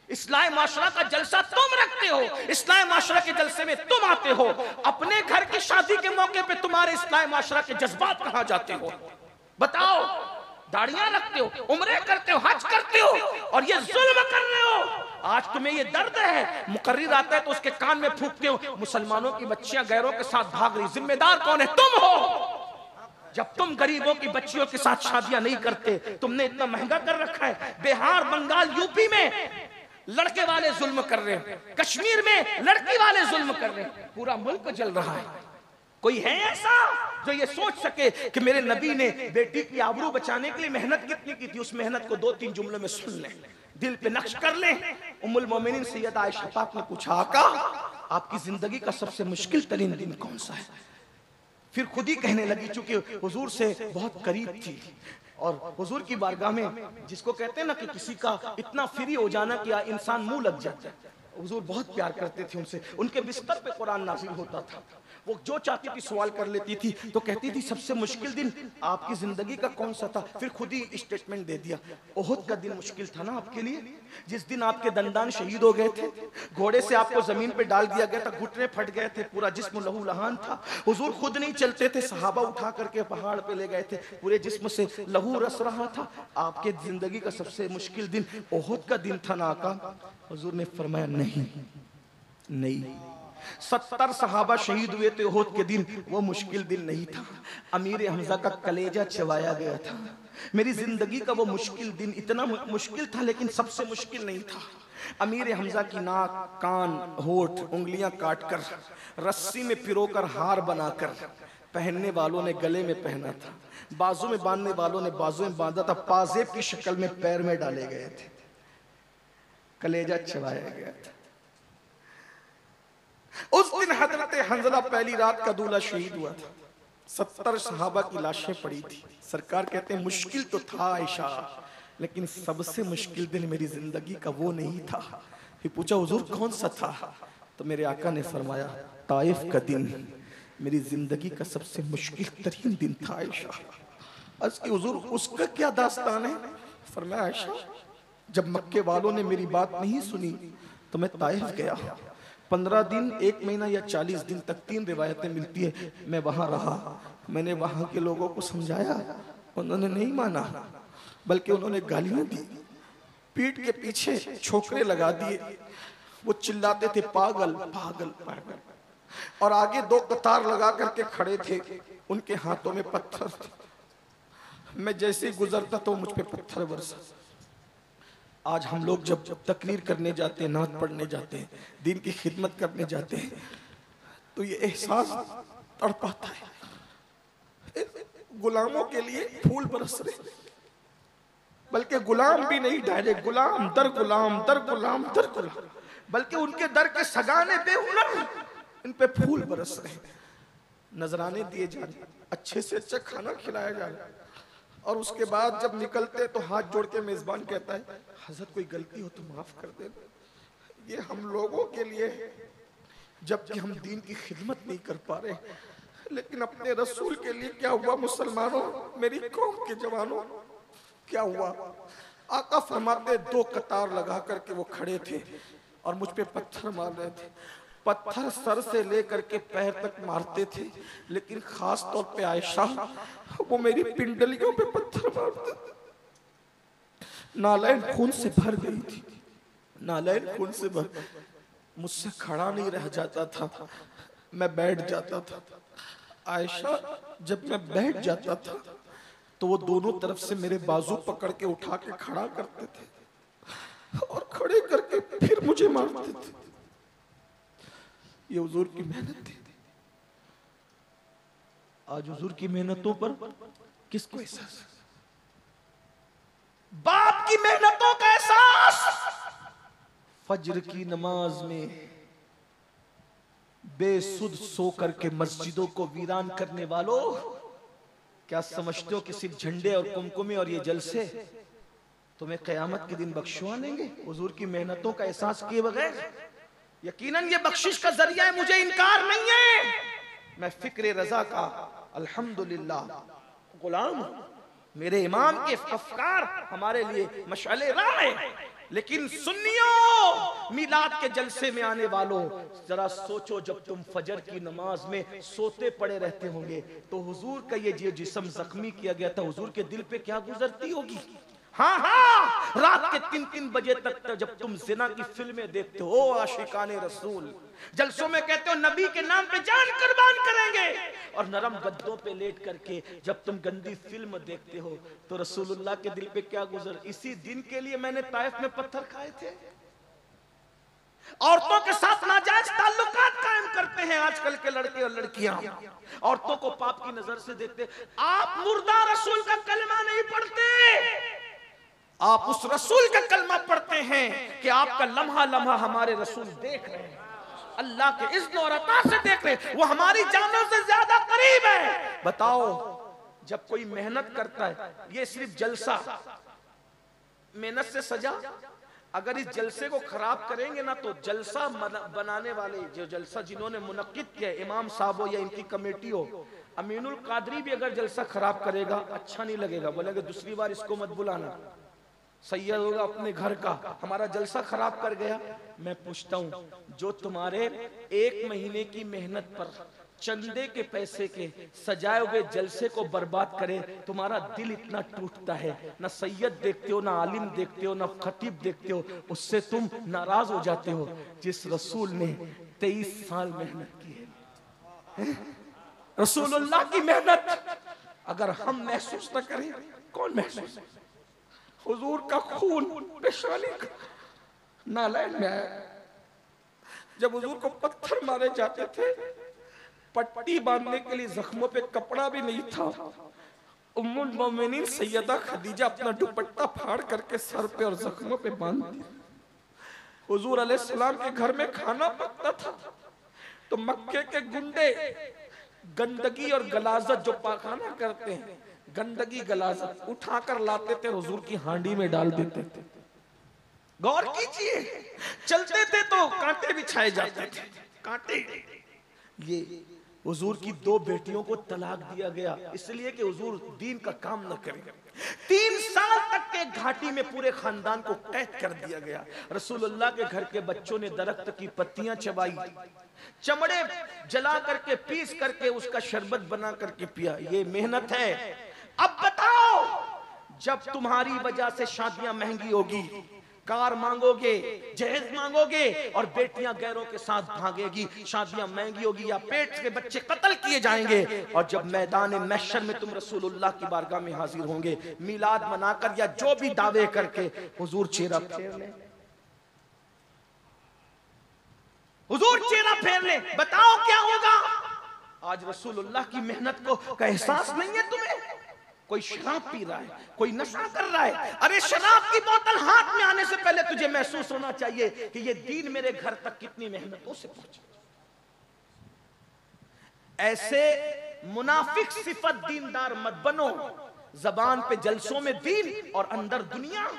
Speaker 1: इस्लाही माशरा का जलसा तुम रखते हो, इस्लाही माशरा के जलसे में तुम आते हो, अपने घर की शादी के मौके पे तुम्हारे इस्लाही माशरा के जज्बात कहां जाते हो? बताओ। दाढ़ियां रखते हो, उम्रे करते हो, हज करते हो, और ये जुल्म कर रहे हो। आज तुम्हें ये दर्द है, मुकर्रिर आता है तो उसके कान में फूंकते हो, मुसलमानों की बच्चियां गैरों के साथ भाग रही, जिम्मेदार कौन है? तुम हो। जब तुम गरीबों की बच्चियों के साथ शादियां नहीं करते, तुमने इतना महंगा कर रखा है। बिहार, बंगाल, यूपी में लड़के वाले जुल्म कर रहे हैं, कश्मीर में लड़की वाले जुल्म कर रहे हैं, पूरा मुल्क जल रहा है। कोई है ऐसा जो ये सोच सके कि मेरे नबी ने बेटी की आबरू बचाने के लिए मेहनत कितनी की थी? उस मेहनत को 2-3 जुमलों में सुन लें, दिल पे नक्श कर लें। उम्मुल मोमिनीन सैयदा आयशा पाक ने पूछा, आका आपकी जिंदगी का सबसे मुश्किल तरीन दिन कौन सा है? फिर खुद ही कहने लगी, चूंकि हुजूर से बहुत करीब थी और हुजूर की बारगाह में, जिसको कहते हैं ना कि किसी का इतना फ्री हो जाना कि इंसान मुंह लग जाता है, हुजूर बहुत प्यार करते थे उनसे। उनके बिस्तर पे कुरान नाज़िल होता था, वो जो चाहती थी सवाल कर लेती थी, तो कहती थी सबसे मुश्किल दिन आपकी जिंदगी का कौन सा था? फिर खुद ही स्टेटमेंट दे दिया, ओहद का दिन मुश्किल था ना आपके लिए, जिस दिन आपके दंदान शहीद हो गए थे, घोड़े से आपको जमीन पे डाल दिया गया था, घुटने फट गए थे, पूरा जिस्म लहू लहान था, हुजूर खुद नहीं चलते थे, सहाबा उठा करके पहाड़ पे ले गए थे, पूरे जिस्म से लहू रस रहा था। आपके जिंदगी का सबसे मुश्किल दिन ओहद का दिन था ना आका? हुजूर ने फरमाया नहीं नहीं, 70 सहाबा शहीद हुए थे ओहद के दिन, वो मुश्किल दिन नहीं था। अमीर हमजा का कलेजा चबाया गया था। मेरी जिंदगी का वो मुश्किल दिन इतना मुश्किल था, लेकिन सबसे मुश्किल नहीं था। अमीर हमजा की नाक, कान, होठ, उंगलियां काटकर, रस्सी में पिरोकर हार बनाकर पहनने वालों ने गले में पहना था, बाजू में बांधने वालों ने बाजू में बांधा था, पाजेब की शक्ल में पैर में डाले गए थे, कलेजा चबाया गया था। उस दिन हजरत हंजला पहली रात का दूल्हा शहीद हुआ था। 70 सहाबा की लाशें पड़ी थी। सरकार कहते हैं मुश्किल तो था आयशा, लेकिन सबसे मुश्किल दिन मेरी जिंदगी का वो नहीं था। फिर पूछा हुजूर कौन सा था? तो मेरे आका ने फरमाया ताइफ का दिन मेरी जिंदगी का सबसे मुश्किल तरीन दिन था आयशा। अर्ज़ की हुजूर उसका क्या दास्तान है? फरमाया आयशा जब मक्के वालों ने मेरी बात नहीं सुनी तो मैं ताइफ गया। 15 दिन, 1 महीना या 40 दिन तक, 3 रिवायतें मिलती है, मैं वहां रहा। मैंने वहां के लोगों को समझाया, उन्होंने नहीं माना, बल्कि उन्होंने गालियां दी, पीठ के पीछे छोकरे लगा दिए। वो चिल्लाते थे पागल पागल पागल, और आगे 2 कतार लगा करके खड़े थे, उनके हाथों में पत्थर थे। मैं जैसे ही गुजरता तो मुझ पे पत्थर बरसा। आज हम लोग जब तकरीर करने जाते हैं, नात पढ़ने जाते हैं, दीन की खिदमत करने जाते हैं, तो ये एहसास तड़पाता है गुलामों के लिए फूल बरस रहे, बल्कि गुलाम भी नहीं, डायरेक्ट गुलाम दर गुलाम दर गुलाम दर गुलाम, बल्कि उनके दर के सगाने बेहुनर इन पे फूल बरस रहे, नजराने दिए जा रहे, अच्छे से अच्छा खाना खिलाया जा रहा है। और उसके बाद जब निकलते तो हाथ जोड़ के मेजबान कहता है हजरत कोई गलती हो तो माफ कर दे। ये हम लोगों के लिए है, जबकि हम दीन की खिदमत नहीं कर पा रहे, लेकिन अपने रसूल के लिए क्या हुआ मुसलमानों, मेरी कौम के जवानों क्या हुआ? आका फरमाते 2 कतार लगा करके वो खड़े थे और मुझ पे पत्थर मार रहे थे। पत्थर सर से लेकर के पैर तक मारते थे, लेकिन खास तौर पे आयशा वो मेरी पिंडलियों पे पत्थर मारते थे। नालैन खून से भर गई थी, नालैन खून से भर, मुझसे खड़ा नहीं रह जाता था, मैं बैठ जाता था। आयशा जब मैं बैठ जाता था तो वो दोनों तरफ से मेरे बाजू पकड़ के उठा के खड़ा करते थे और खड़े करके फिर मुझे मारते थे। ये हुजूर की मेहनत थी। आज हुजूर की मेहनतों पर किसको एहसास? बाप की मेहनतों का एहसास फज्र की नमाज में बेसुध सो करके मस्जिदों को वीरान करने वालों, क्या समझते हो कि सिर्फ झंडे और कुमकुमे और ये जलसे तुम्हें कयामत के दिन बख्शवा लेंगे हुजूर की मेहनतों का एहसास किए बगैर? यकीनन ये बख्शिश का जरिया है, मुझे इनकार नहीं है। मैं फिक्र रजा का अल्हम्दुलिल्लाह गुलाम हूं। मेरे इमाम के अफकार हमारे लिए मशाले राह है। लेकिन सुन्नियों, मिलाद के जलसे में आने वालों, जरा सोचो जब तुम फजर की नमाज में सोते पड़े रहते होंगे तो हुजूर का ये जिस्म जख्मी किया गया था, हुजूर के दिल पे क्या गुजरती होगी? हाँ हाँ, रात के 3-3 बजे तक जब तुम जिना की फिल्में देखते हो, आशिकाने रसूल, जलसों में कहते हो नबी के नाम पे जान कुर्बान करेंगे, और नरम गद्दों पे लेट करके जब तुम गंदी फिल्म देखते हो तो रसूलुल्लाह के दिल पे क्या गुजर? इसी दिन के लिए मैंने ताइफ में पत्थर खाए थे। औरतों के साथ नाजायज ताल्लुकात कायम करते हैं आजकल के लड़के और लड़कियां, औरतों को पाप की नजर से देखते। आप मुर्दा रसूल का कलमा नहीं पढ़ते, आप उस रसूल का कलमा पढ़ते हैं कि आपका लम्हा लम्हा हमारे रसूल देख रहे हैं, अल्लाह के इज़्न और अता से देख रहे हैं, वो हमारी जानों से ज्यादा करीब है। बताओ जब कोई मेहनत करता है, ये सिर्फ जलसा मेहनत से सजा, अगर इस जलसे को खराब करेंगे ना तो जलसा बनाने वाले जो जलसा जिन्होंने मुनक्किद किया, इमाम साहब हो या इनकी कमेटी हो, अमीनुल कादरी भी अगर जलसा खराब करेगा अच्छा नहीं लगेगा, बोलेंगे दूसरी बार इसको मत बुलाना, सैयद होगा अपने घर का, हमारा जलसा खराब कर गया। मैं पूछता हूं, जो तुम्हारे 1 महीने की मेहनत पर चंदे के पैसे के सजाए हुए जलसे को बर्बाद करे, तुम्हारा दिल इतना टूटता है, ना सैयद देखते हो, ना आलिम देखते हो, ना खतीब देखते हो, उससे तुम नाराज हो जाते हो जिस रसूल ने 23 साल मेहनत की है। रसूलुल्लाह की मेहनत अगर हम महसूस न करें, कौन महसूस? हुजूर का खून पेशानी का नालैन में आया। जब हुजूर को पत्थर मारे जाते थे, पट्टी बांधने के लिए जख्मों पे कपड़ा भी नहीं था। उम्मुल मोमिनीन सैयदा खदीजा अपना दुपट्टा फाड़ करके सर पे और जख्मों पे बांध दिया। हुजूर अलैहिस्सलाम के घर में खाना पकता था तो मक्के के गुंडे गंदगी और गलाजत जो पाखाना करते हैं, गंदगी गलाजत उठाकर लाते थे, हुजूर की हांडी में डाल देते थे। गौर कीजिए, चलते थे तो कांटे बिछाए जाते थे, कांटे। ये हुजूर की 2 बेटियों को तलाक दिया गया इसलिए कि हुजूर दीन का काम न करें। 3 साल तक के घाटी में पूरे खानदान को कैद कर दिया गया। रसूलुल्लाह के घर के बच्चों ने दरख्त की पत्तियां चबाई, चमड़े जला करके पीस करके उसका शरबत बना करके पिया। ये मेहनत है। अब बताओ, जब तुम्हारी वजह से शादियां महंगी होगी, कार मांगोगे, जहेज मांगोगे और बेटियां गैरों के साथ भागेगी, शादियां महंगी होगी या पेट के बच्चे कत्ल किए जाएंगे, और जब मैदान महशर में तुम रसूलुल्लाह की बारगाह में हाजिर होंगे मिलाद मनाकर या जो भी दावे करके, हुजूर चेहरा फेर ले, हुजूर चेहरा फेर ले, बताओ क्या होगा? आज रसूलुल्लाह की मेहनत का एहसास नहीं है तुम्हें? कोई शराब पी रहा है, कोई नशा कर रहा है। अरे शराब की बोतल हाथ में आने से पहले तुझे महसूस होना चाहिए कि ये दीन मेरे घर तक कितनी मेहनतों से पहुंचा। ऐसे मुनाफिक सिफत दीनदार मत बनो। जबान पे जलसों में दीन और अंदर दुनिया।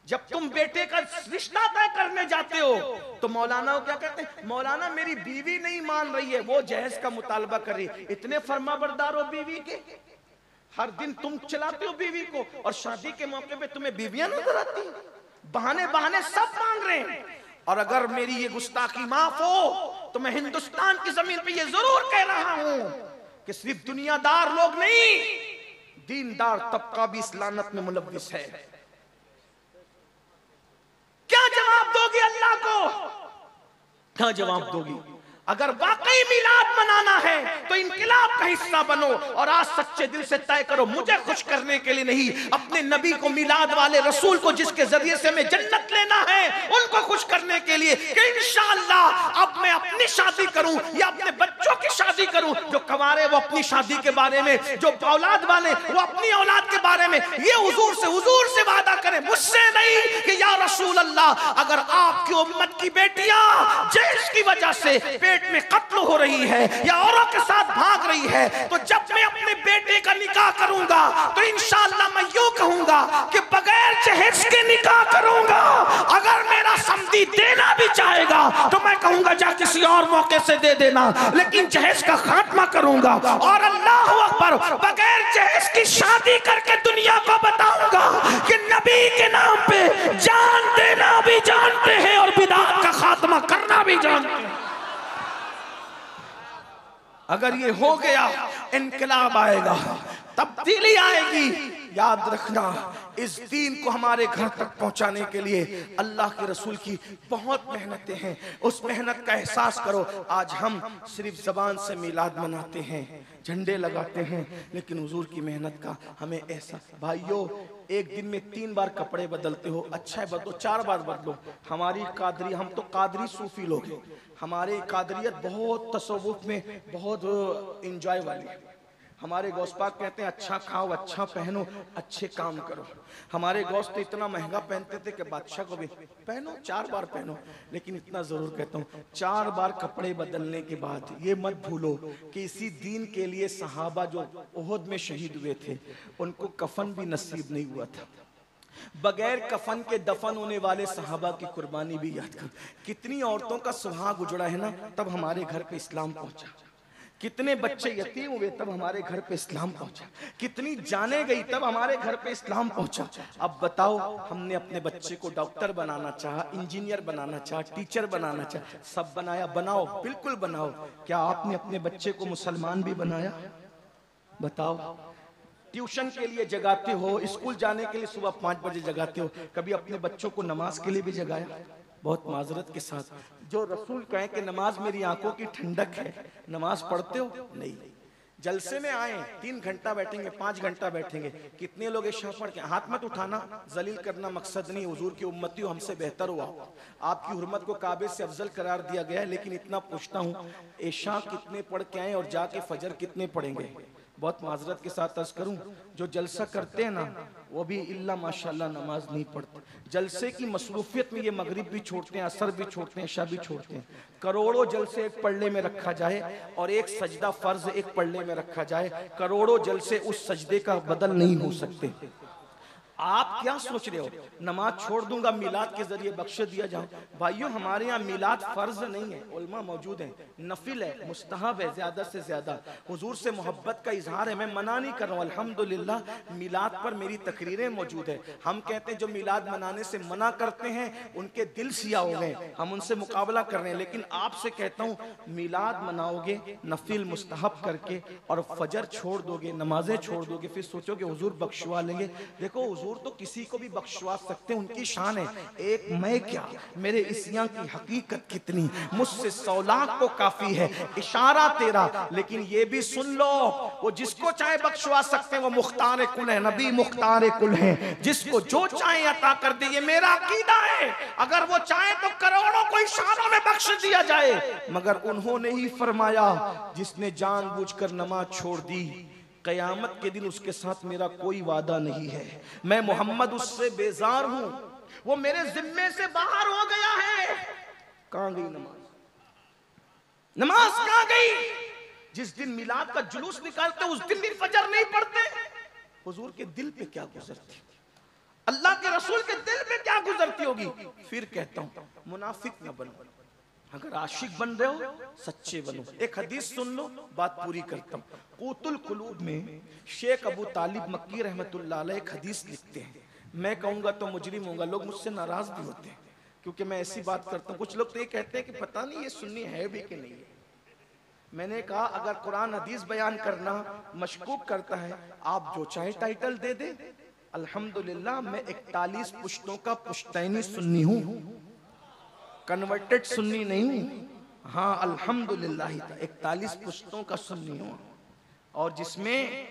Speaker 1: जब तुम बेटे का रिश्ता तय करने जाते हो तो मौलाना क्या कहते हैं? मौलाना मेरी बीवी नहीं मान रही है, वो जहेज का मुतालबा कर रही है। इतने फर्माबरदार हो बीवी के, हर दिन तुम चलाते हो बीवी को और शादी के मौके पे तुम्हें बीवियां नजर आती। बहाने बहाने सब मांग रहे हैं। और अगर मेरी ये गुस्ताखी माफ हो तो मैं हिंदुस्तान की जमीन पे ये जरूर कह रहा हूं कि सिर्फ दुनियादार लोग नहीं, दीनदार तबका भी इस लानत में मुलव्विस है। क्या जवाब दोगी अल्लाह को? क्या जवाब दोगी? अगर वाकई मिलाद मनाना है तो इनकिलाब का हिस्सा बनो और आज सच्चे दिल से तय करो, मुझे खुश करने के लिए नहीं, अपने नबी को, मिलाद वाले रसूल को जिसके जरिए से मैं जन्नत लेना है, उनको खुश करने के लिए कि इंशाअल्लाह अब मैं अपनी शादी करूं या अपने बच्चों की शादी करूं। जो कंवारे वो अपनी शादी के बारे में, जो औलाद वाले वो अपनी औलाद के बारे में ये हुजूर से वादा करें, मुझसे नहीं कि या रसूल अल्लाह अगर आपकी उम्मत की बेटियां जहेज की वजह से पेट में कत्ल हो रही है या औरों के साथ भाग रही है तो जब मैं अपने बेटे का निकाह करूंगा तो इंशाअल्लाह मैं यूं कहूंगा कि बगैर जहेज के निकाह करूंगा। अगर मेरा समधी देना भी चाहेगा तो मैं कहूंगा जा किसी और मौके से दे देना, लेकिन जहेज का खात्मा करूंगा। और अल्लाह अकबर, बगैर जहेज की शादी करके दुनिया को बताऊंगा कि नबी के नाम पे जान देना भी जानते हैं और बिदअत का खात्मा करना भी जानते हैं। अगर ये हो गया इनकलाब आएगा, तब्दीली आएगी। याद रखना, इस दीन को हमारे घर तक पहुंचाने के लिए अल्लाह के रसूल की बहुत मेहनतें हैं। उस मेहनत का एहसास करो। आज हम सिर्फ जबान से मिलाद मनाते हैं, झंडे लगाते हैं, लेकिन हुजूर की मेहनत का हमें एहसास। भाइयों, एक दिन में 3 बार कपड़े बदलते हो, अच्छा है बदलो, 4 बार बदलो। हमारी कादरी, हम तो कादरी सूफी लोग हैं, हमारे कादरियत बहुत तसव्वुफ में बहुत इंजॉय वाली है। हमारे गौस पाक कहते हैं अच्छा खाओ, अच्छा पहनो, अच्छे काम करो। हमारे गौस तो इतना महंगा पहनते थे कि बादशाह को भी पहनो, 4 बार पहनो। लेकिन इतना जरूर कहता हूँ, 4 बार कपड़े बदलने के बाद ये मत भूलो कि इसी दीन के लिए सहाबा जो उहद में शहीद हुए थे उनको कफन भी नसीब नहीं हुआ था। बगैर कफन के दफन होने वाले सहाबा की कुर्बानी भी याद कर। कितनी औरतों का सुहाग उजड़ा है ना, तब हमारे घर पे इस्लाम पहुंचा। कितने बच्चे यतीम हुए तब हमारे घर पे इस्लाम पहुंचा। कितनी जाने गई तब हमारे घर पे इस्लाम पहुंचा। अब बताओ, हमने अपने बच्चे को डॉक्टर बनाना चाहा, इंजीनियर बनाना चाहा, टीचर बनाना चाहा, सब बनाया। बनाओ, बिल्कुल बनाओ। क्या आपने अपने बच्चे को मुसलमान भी बनाया? बताओ। ट्यूशन के लिए जगाते हो, स्कूल जाने के लिए सुबह 5 बजे जगाते हो, कभी अपने बच्चों को नमाज के लिए भी जगाया? बहुत माजरत के साथ, जो रसूल कहें कि नमाज मेरी आंखों की ठंडक है, नमाज पढ़ते हो? नहीं। जलसे में आए 3 घंटा बैठेंगे, 5 घंटा बैठेंगे, कितने लोग इशा पढ़ के हाथ मत उठाना, जलील करना मकसद नहीं, हुजूर की उम्मती हो, हमसे बेहतर हुआ, आपकी हुर्मत को काबे से अफजल करार दिया गया है, लेकिन इतना पूछता हूँ इशा कितने पढ़ के आए और जाके फजर कितने पढ़ेंगे? बहुत माजरत के साथ अर्ज करूं, जो जलसा करते हैं ना वो भी इल्ला माशाल्लाह नमाज नहीं पढ़ते। जलसे की मसरूफियत में ये मगरिब भी छोड़ते हैं, असर भी छोड़ते हैं, इशा भी छोड़ते हैं। करोड़ों जलसे एक पल्ले में रखा जाए और एक सजदा फर्ज एक पल्ले में रखा जाए, करोड़ों जलसे उस सजदे का बदल नहीं हो सकते। आप क्या सोच रहे हो नमाज छोड़ दूंगा मिलाद के जरिए बख्श दिया जाऊं? भाइयों, हमारे यहाँ मिलाद फर्ज नहीं है, उलमा मौजूद हैं, नफिल है, मुस्तहब है, ज्यादा से ज्यादा हुजूर से मोहब्बत का इजहार है। मैं मना नहीं कर रहा हूँ, अल्हम्दुलिल्लाह मिलाद पर मेरी तकरीरें मौजूद है। हम कहते हैं जो मिलाद मनाने से मना करते हैं उनके दिल सिया हो गए, हम उनसे मुकाबला कर रहे हैं। लेकिन आपसे कहता हूँ मिलाद मनाओगे नफिल मुस्तहब करके और फजर छोड़ दोगे, नमाजें छोड़ दोगे, फिर सोचोगे हुजूर बख्शवा लेंगे। देखो हुजूर तो किसी को भी बख्शवा सकते हैं, उनकी शान है। एक मैं क्या, मेरे इसियां की हकीकत कितनी, मुझसे 100 लाख को काफी है इशारा तेरा। लेकिन ये भी सुन लो, वो जिसको चाहे बख्शवा सकते हैं, वो मुख्तार कुल है, नबी मुख्तार कुल है, जिसको जो चाहे अता कर दे, ये मेरा अकीदा है। अगर वो चाहे तो करोड़ों को इशारों में बख्श दिया जाए, मगर उन्होंने ही फरमाया जिसने जानबूझकर नमाज छोड़ दी कयामत के दिन उसके साथ मेरा कोई वादा नहीं है, मैं मोहम्मद उससे बेजार हूं, वो मेरे जिम्मे से बाहर हो गया है। कहां गई नमाज? नमाज कहां गई? जिस दिन मिलाद का जुलूस निकालते उस दिन भी फजर नहीं पढ़ते। हुजूर के दिल पे क्या गुजरती, अल्लाह के रसूल के दिल पे क्या गुजरती होगी? फिर कहता हूं मुनाफिक न बनो, अगर आशिक बन रहे हो सच्चे बनो। एक हदीस सुन लो, बात पूरी करता हूँ। कूतुल कुलूब में शेख अबू तालिब मक्की रहमतुल्लाह अलैह एक हदीस लिखते हैं, मैं कहूंगा तो मुजरिम होगा, लोग मुझसे नाराज भी होते हैं क्योंकि मैं ऐसी बात करता हूँ। कुछ लोग तो ये कहते हैं कि पता नहीं ये सुन्नी है भी कि नहीं है। मैंने कहा अगर कुरान हदीस बयान करना मशकूक करता है, आप जो चाहे टाइटल दे दे। अल्हम्दुलिल्लाह मैं 41 पुश्तों का पुश्तैनी सुन्नी हूँ, कन्वर्टेड सुन्नी नहीं हूं। हाँ अल्हम्दुलिल्लाह 41 पुश्तों का सुन्नी हूं, और जिसमें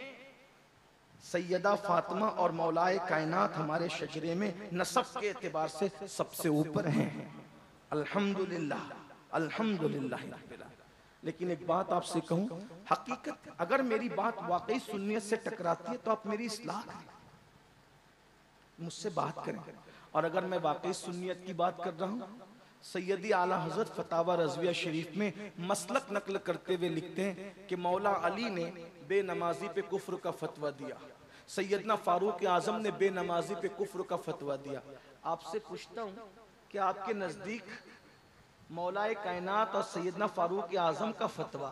Speaker 1: सैयदा फातिमा और मौलाए कायनात हमारे शजरे में नसब के एतबार से सबसे ऊपर हैं। अल्हम्दुलिल्लाह अल्हम्दुलिल्लाह। लेकिन एक बात आपसे कहूं, हकीकत अगर मेरी बात वाकई सुन्नियत से टकराती है तो आप मेरी इस्लाह करें, मुझसे बात करें। और अगर मैं वाकई सुन्नियत की बात कर रहा हूं, सैयदी आला हजरत फतावा रज़विया शरीफ में मसलक नकल करते हुए लिखते हैं कि मौला अली ने बेनमाजी पे कुफ्र का फतवा दिया, सैयदना फारूक आजम ने बेनमाजी पे कुफ्र का फतवा दिया। आपसे पूछता हूँ कि आपके नजदीक मौलाए कायनात और सैयदना फारूक आजम का फतवा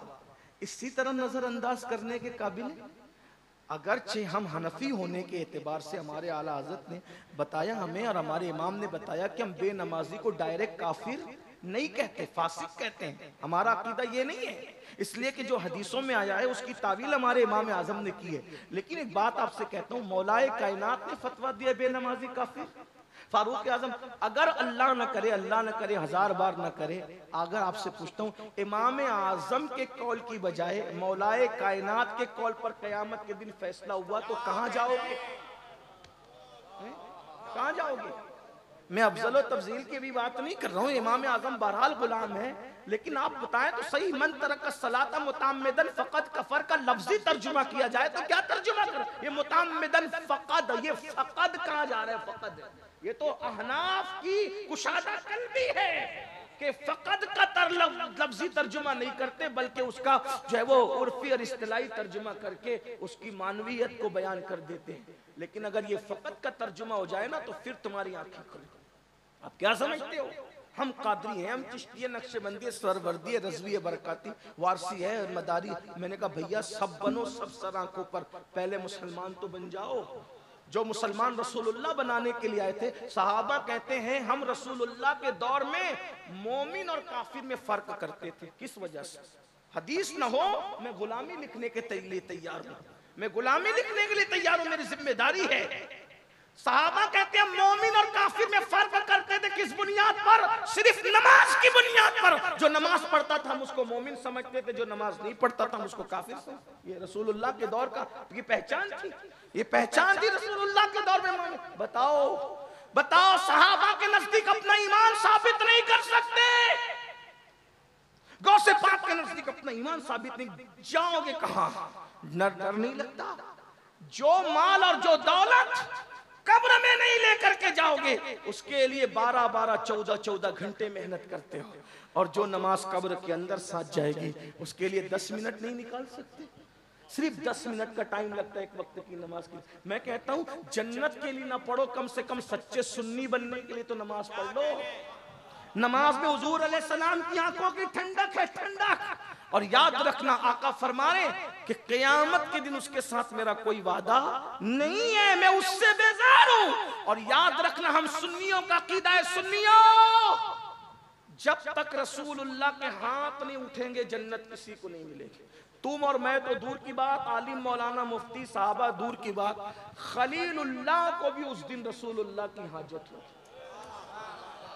Speaker 1: इसी तरह नजरअंदाज करने के काबिल है? अगरचे हम हनफी होने के एतबार से हमारे आला हज़रत ने बताया हमें और हमारे इमाम ने बताया कि हम बेनमाजी को डायरेक्ट काफिर नहीं कहते, फासिक कहते हैं। हमारा अकीदा ये नहीं है, इसलिए कि जो हदीसों में आया है उसकी तावील हमारे इमाम आजम ने की है। लेकिन एक बात आपसे कहता हूँ, मौलाए कायनात ने फतवा दिया बेनमाजी काफिर, फारूक आजम, अगर अल्लाह न करे, अल्लाह न करे, 1000 बार न करे, अगर आपसे पूछता हूँ इमाम आजम के कौल की बजाय मौलाए कायनात के कौल पर कयामत के दिन फैसला हुआ तो कहां जाओगे? कहां जाओगे? मैं अफजल व तफजील की भी बात नहीं कर रहा हूँ, इमाम आजम बहरहाल गुलाम है, लेकिन आप बताएं तो सही, मन तरक सलाता मुताम्मिदन फकद कफर का लफ्जी तर्जुमा किया जाए तो क्या तर्जुमा कर? ये मुताम्मिदन फकद, ये फकद कहां जा रहा है? फकद, ये तो अहनाफ की कुशादा कल्बी है कि फकद का लफ्जी तर्जुमा नहीं करते, बल्कि उसका जो है वो उर्फी और इस्तिलाई तर्जुमा करके उसकी मानवीयत को बयान कर देते हैं। लेकिन अगर ये फकद का तर्जुमा हो जाए ना तो फिर तुम्हारी आंखें खुल। आप क्या समझते हो? हम कादरी हैं, हम चिश्ती नक्शबंदी सरवर्दी रज़वी बरकाती वारसी है मदारी। मैंने कहा भैया सब बनो, सब सर आंखों पर, पहले मुसलमान तो बन जाओ। जो मुसलमान रसूलुल्लाह बनाने के लिए आए थे, सहाबा कहते हैं हम रसूलुल्लाह के दौर में मोमिन और काफिर में फर्क करते थे। किस वजह से? हदीस न हो, मैं गुलामी लिखने के लिए तैयार हूं, मैं गुलामी लिखने के लिए तैयार हूं, मेरी जिम्मेदारी है। सहाबा कहते हैं मोमिन और काफिर में फर्क करते थे किस बुनियाद पर? सिर्फ नमाज की बुनियाद पर। जो नमाज पढ़ता था हम उसको मोमिन समझते थे, जो नमाज नहीं पढ़ता था हम उसको काफिर समझते। ये रसूलुल्लाह के दौर का ये पहचान थी, ये पहचान थी रसूलुल्लाह के दौर में। मोमिन बताओ सहाबा के नजदीक अपना ईमान साबित नहीं कर सकते, गौसे पाक के नजदीक अपना ईमान साबित नहीं, जाओगे कहां? डर नहीं लगता? जो माल और जो दौलत कब्र में नहीं लेकर के जाओगे उसके लिए 12-12, 14-14 घंटे मेहनत करते हो, और जो नमाज कब्र के अंदर साथ जाएगी उसके लिए 10 मिनट नहीं निकाल सकते। सिर्फ 10 मिनट का टाइम लगता है एक वक्त की नमाज की। मैं कहता हूं जन्नत के लिए ना पढ़ो, कम से कम सच्चे सुन्नी बनने के लिए तो नमाज पढ़ लो। नमाज में हुजूर अलैहिस्सलाम की आंखों की ठंडक है, ठंडक। और याद रखना आका फरमा रहे कि क़यामत के दिन उसके साथ मेरा कोई वादा नहीं है, मैं उससे बेजार हूं। और याद रखना हम सुन्नियों का अकीदा है, सुन्नियों जब तक रसूलुल्लाह के हाथ नहीं उठेंगे जन्नत किसी को नहीं मिलेगी। तुम और मैं तो दूर की बात, आलिम मौलाना मुफ्ती साहबा दूर की बात, खलीलुल्लाह को भी उस दिन रसूलुल्लाह की हाजत होगी।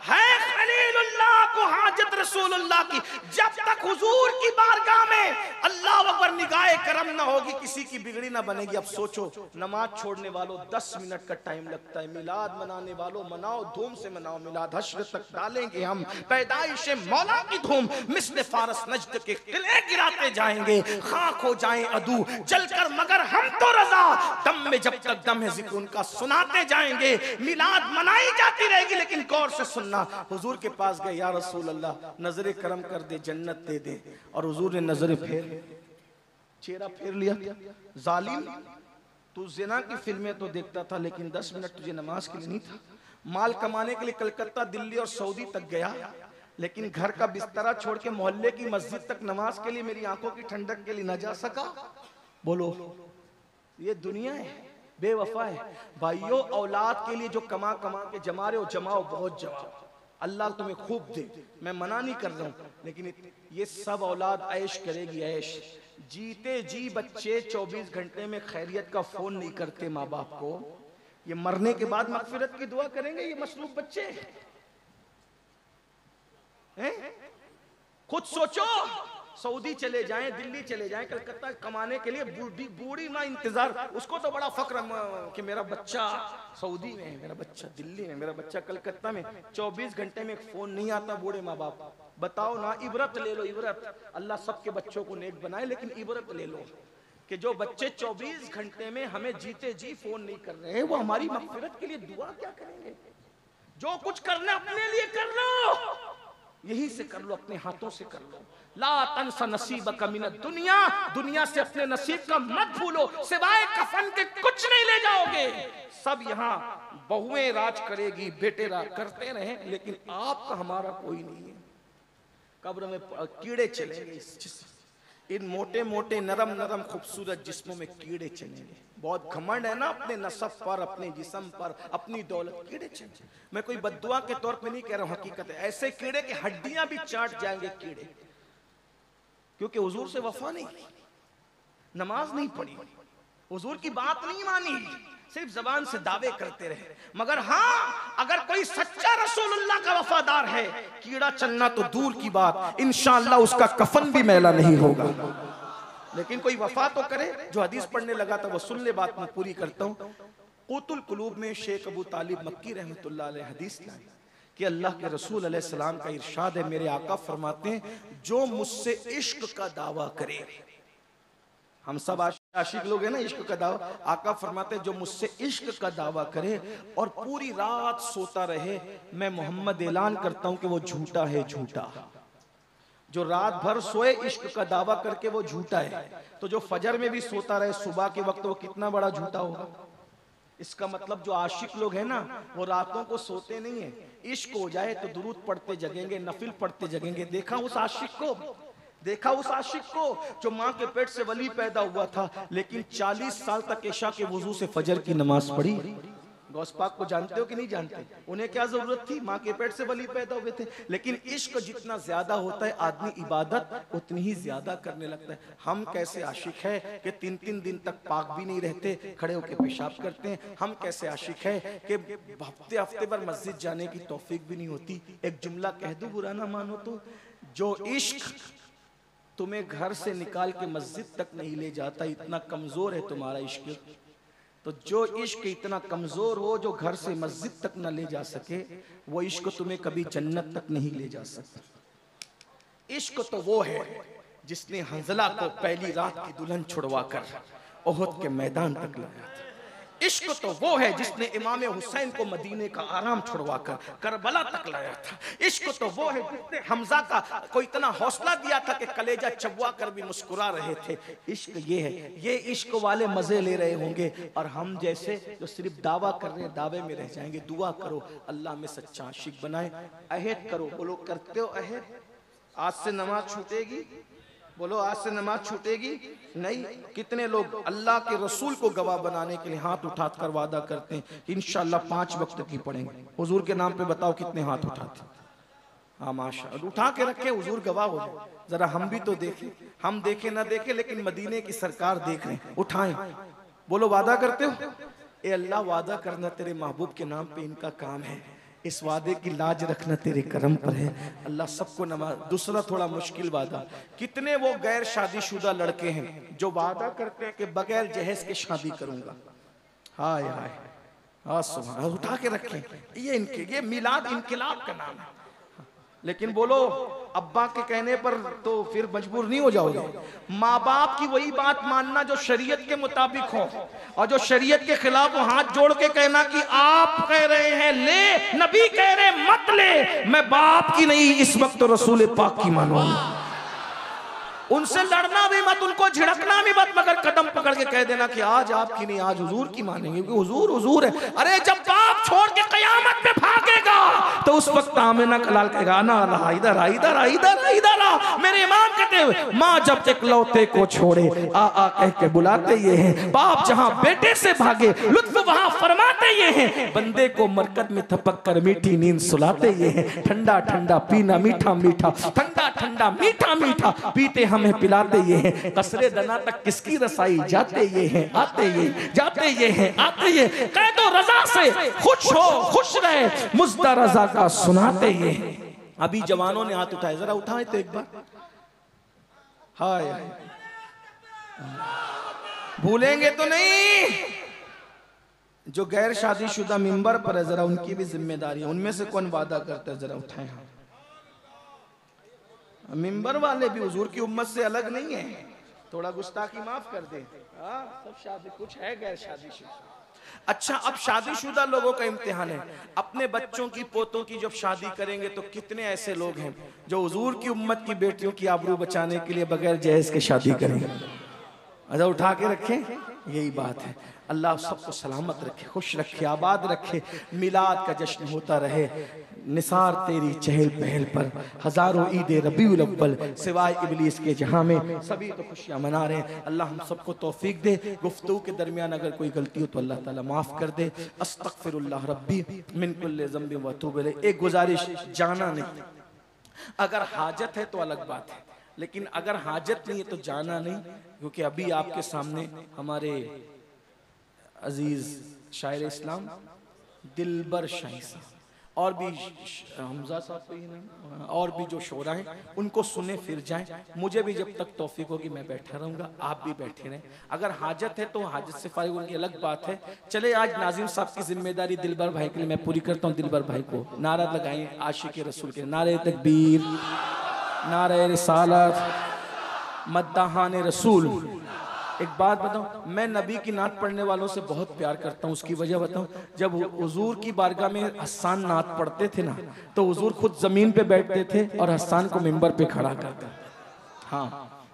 Speaker 1: है खलीलुल्लाह को हाजत रसूलुल्लाह की। जब तक हुजूर की बारगाह में अल्लाह अकबर निगाहे करम ना होगी किसी की बिगड़ी ना बनेगी। अब सोचो नमाज छोड़ने वालों 10 मिनट का टाइम लगता है, मिलाद मनाने वालों मनाओ, धूम से मनाओ मिलाद, हश्र तक डालेंगे हम पैदाइश मौला की धूम, मिस्ल फारस नजद के किले गिराते जाएंगे, खाक हो जाएं अदू जलकर मगर हम तो रजा, दम में जब तक दम है जिक्र उनका सुनाते जाएंगे। मिलाद मनाई जाती रहेगी लेकिन गौर से सुनना। हुजूर के पास गए, या रसूल अल्लाह नजर करम कर दे, जन्नत दे दे। और हुजूर ने नजर चेहरा फेर लिया। जालिम, तू जिना की फिल्में तो देखता था लेकिन 10 मिनट तुझे नमाज के लिए नहीं था। माल कमाने के लिए कलकत्ता, दिल्ली और सऊदी तक गया, लेकिन घर का बिस्तरा छोड़ के मोहल्ले की मस्जिद तक नमाज के लिए, मेरी आंखों की ठंडक के लिए न जा सका। बोलो ये दुनिया है, बेवफा है। भाइयों औलाद के लिए जो कमा के जमा रहे हो जमाओ, बहुत जमाओ, अल्लाह तुम्हें खूब दे, मैं मना नहीं कर रहा हूं, लेकिन ये सब औलाद ऐश करेगी, ऐश। जीते जी बच्चे 24 घंटे में खैरियत का फोन नहीं करते माँ बाप को, ये मरने के बाद मगफिरत की दुआ करेंगे ये मसरूफ बच्चे हैं? खुद सोचो, सऊदी चले जाएं, दिल्ली चले जाएं, कलकत्ता कमाने के लिए, बूढ़ी माँ इंतजार, उसको तो बड़ा फक्र कि मेरा बच्चा सऊदी में है, मेरा बच्चा दिल्ली में, मेरा बच्चा कलकत्ता में। 24 घंटे में एक फोन नहीं आता बूढ़े माँ बाप। बताओ ना, इबरत ले लो, इबरत। अल्लाह सबके बच्चों को नेक बनाए, लेकिन इबरत ले लो कि जो बच्चे 24 घंटे में हमें जीते जी फोन नहीं कर रहे हैं, वो हमारी मगफिरत के लिए दुआ क्या करेंगे? जो कुछ करना अपने लिए कर लो, यही से कर लो, अपने हाथों से कर लो। ला तंसा नसीबक मिनद दुनिया, दुनिया से अपने नसीब का मत भूलो, सिवाय कफन के कुछ नहीं ले जाओगे। सब यहाँ बहुएं राज करेगी, बेटे राज करते रहे, लेकिन आपका हमारा कोई नहीं है। कब्र में कीड़े चलेंगे, इन मोटे मोटे नरम नरम खूबसूरत जिस्मों में कीड़े चलेंगे। बहुत घमंड है ना अपने नसब पर, अपने जिस्म पर, अपनी दौलत, कीड़े चलेंगे। मैं कोई बद्दुआ के तौर पे नहीं कह रहा हूं, हकीकत है। ऐसे कीड़े की हड्डियां भी चाट जाएंगे कीड़े, क्योंकि हुजूर से वफा नहीं की, नमाज नहीं पढ़ी, हुजूर की बात नहीं मानी, सिर्फ जबान से दावे करते रहे। मगर हाँ, अगर कोई सच्चा रसूलुल्लाह का वफादार है, कीड़ा चलना तो दूर की बात, इंशाअल्लाह उसका कफन भी मैला नहीं होगा। लेकिन कोई वफा तो करे। जो हदीस पढ़ने लगा था वो सुन ले, बात मैं पूरी करता हूँ। क़ुतुल क़ुलूब में शेख अबू तालिब मक्की रहमतुल्लाह अलैह हदीस लाई कि अल्लाह के रसूल अलैहि सलाम का इरशाद है, मेरे आका फरमाते हैं, जो मुझसे इश्क का दावा करे, हम सब आशिक लोग हैं ना, इश्क का दावा, आका फरमाते हैं जो मुझसे इश्क का दावा करे और पूरी रात सोता रहे, मैं मोहम्मद ऐलान करता हूं कि वो झूठा है, झूठा। जो रात भर सोए इश्क का दावा करके वो झूठा है, तो जो फजर में भी सोता रहे सुबह के वक्त, वो कितना बड़ा झूठा होगा। इसका मतलब जो आशिक लोग हैं ना, वो रातों को सोते नहीं है, इश्क हो जाए तो दुरूद पढ़ते जगेंगे, नफिल पढ़ते जगेंगे। देखा उस आशिक को, देखा उस आशिक को जो माँ के पेट से वली पैदा हुआ था, लेकिन 40 साल तक इशा के वजू से फजर की नमाज पढ़ी। गौस पाक को जानते हो कि नहीं जानते? उन्हें क्या जरूरत थी, माँ के पेट से वली पैदा हुए थे। लेकिन इश्क जितना ज्यादा होता है आदमी इबादत उतनी ही ज्यादा करने लगता है। हम कैसे आशिक है कि 3-3 दिन तक पाक भी नहीं रहते, खड़े होकर पेशाब करते हैं। हम कैसे आशिक है कि हफ्ते हफ्ते भर मस्जिद जाने की तौफीक भी नहीं होती। एक जुमला कह दूं, बुरा ना मानो तो, जो इश्क तुम्हें घर से निकाल के मस्जिद तक नहीं ले जाता, इतना कमजोर है तुम्हारा इश्क। तो जो इश्क इतना कमजोर हो जो घर से मस्जिद तक न ले जा सके, वो इश्क तुम्हें कभी जन्नत तक नहीं ले जा सकता। इश्क तो वो है जिसने हंजला को पहली रात की दुल्हन छुड़वाकर ओहद के मैदान तक लाया था। इश्क तो वो है जिसने इमाम हुसैन को मदीने का आराम छुड़वाकर करबला तक लाया था। इश्क तो वो है जिसने हमजा को इतना हौसला दिया था कि कलेजा चबवा कर भी मुस्कुरा रहे थे। इश्क ये है। ये इश्क वाले मजे ले रहे होंगे और हम जैसे जो सिर्फ दावा कर रहे हैं दावे में रह जाएंगे। दुआ करो अल्लाह में सच्चा आशिक बनाए। अहद करो, बोलो करते हो अहद? आज से नमाज छूटेगी? बोलो आज से नमाज छूटेगी? नहीं। कितने लोग अल्लाह के रसूल को गवाह बनाने के लिए हाथ उठाकर वादा करते हैं कि इंशाअल्लाह 5 वक्त की पढ़ेंगे। हुजूर के नाम पे बताओ कितने हाथ उठाते? हाँ माशाअल्लाह, उठा के रखे, हुजूर गवाह हो जाए। जरा हम भी तो देखें। हम देखे ना देखे लेकिन मदीने की सरकार देख रहे हैं, उठाएं। बोलो वादा करते हो? ए अल्लाह, वादा करना तेरे महबूब के नाम पे इनका काम है, इस वादे की लाज रखना तेरे करम पर है। अल्लाह सबको नमाज। दूसरा थोड़ा मुश्किल वादा, कितने वो गैर शादीशुदा लड़के हैं जो वादा करते हैं कि बगैर जहेज के शादी करूंगा। हाय हाय, हाँ सुभान, उठा के रखें। ये इनके, ये मिलाद इनकलाब का नाम है। लेकिन बोलो अब्बा के कहने पर तो फिर मजबूर नहीं हो जाओगे। माँ बाप की वही बात मानना जो शरीयत के मुताबिक हो, और जो शरीयत के खिलाफ हो हाथ जोड़ के कहना कि आप कह रहे हैं ले, नबी कह रहे मत ले, मैं बाप की नहीं इस वक्त तो रसूल पाक की मानूंगा। उनसे लड़ना भी मत, उनको झिड़कना भी मत, मगर कदम पकड़ के कह देना कि आज आपकी नहीं, आज हुजूर की मानेंगे, क्योंकि हुजूर हुजूर है। अरे जब बाप छोड़ के कयामत में भागेगा तो उस वक्त आमिना कलाल कहेगा ना अल्लाह इधर आ, इधर आ, इधर आ, इधर आ। मेरे इमाम कहते हुए माँ जब इकलौते को छोड़े आ आ कह के बुलाते ये हैं। बाप जहाँ बेटे से भागे लुत्फ वहाँ फरमाते ये हैं। बंदे को मरकत में थपक कर मीठी नींद सुलाते ये हैं। ठंडा ठंडा पीना मीठा मीठा, ठंडा ठंडा मीठा मीठा पीते हमें पिलाते ये हैं। कसरे दना तक किसकी रसाई जाते ये हैं, आते ये जाते ये हैं, आते ये। कह दो रजा से खुश हो, खुश रहे, मुज्दा रजा का सुनाते ये हैं। अभी जवानों ने हाथ उठाए, जरा उठाए तो एक बार। हाय, भूलेंगे तो नहीं। जो गैर शादीशुदा मिंबर पर है जरा उनकी भी जिम्मेदारी है। उनमें से कौन वादा करता है? जरा उठाए हाथ। मिंबर वाले भी हुजूर की उम्मत से अलग नहीं है। थोड़ा गुस्ताखी माफ कर दे। सब शादी, कुछ है गैर शादीशुदा। अच्छा, अब शादीशुदा लोगों का इम्तिहान है। अपने बच्चों की, पोतों की जब शादी करेंगे तो कितने ऐसे लोग हैं जो हुजूर की उम्मत की बेटियों की आबरू बचाने के लिए बगैर जहेज के शादी करेंगे। अच्छा, उठा के रखें, यही बात है। अल्लाह सबको सलामत रखे, खुश रखे, आबाद रखे। मिलाद का जश्न होता रहे, निसार तेरी चहल पहल पर, हजारों ईदे रबीउल अव्वल सिवाय इबलीस के जहां में सभी तो खुशियां मना रहे हैं। अल्लाह हम सबको तौफीक दे। गुफ्तगू के दरमियान अगर कोई गलती हो तो अल्लाह ताला माफ कर दे। अस्तगफिरुल्लाह रब्बी मिन कुल्लि ज़ंबिन व अतूबु इलैह। एक गुजारिश, जाना नहीं। अगर हाजत है तो अलग बात है, लेकिन अगर हाजत नहीं है तो जाना नहीं। क्योंकि अभी आपके सामने हमारे अजीज शायर इस्लाम दिलबर शाही साहब और भी हमजा साहब और भी जो शोरा हैं उनको सुने फिर जाएं। मुझे भी जब तक तौफीक होगी मैं बैठा रहूंगा, आप भी बैठे रहें। अगर हाजत है तो हाजत से फारिग उनकी अलग बात है। चले, आज नाजिम साहब की जिम्मेदारी दिलबर भाई के लिए मैं पूरी करता हूँ। दिलबर भाई को नारा लगाएं आशिक रसूल के, नारे तकबीर, नारे रिसालत, मद्दाहान रसूल। एक बात बताऊं, मैं नबी की नात पढ़ने वालों से बहुत प्यार करता हूं। उसकी वजह बताऊं, जब हुजूर की बारगाह में हस्सान नात पढ़ते थे ना तो हुजूर खुद जमीन पे बैठते थे और हस्सान को मिंबर पे खड़ा करते। हाँ,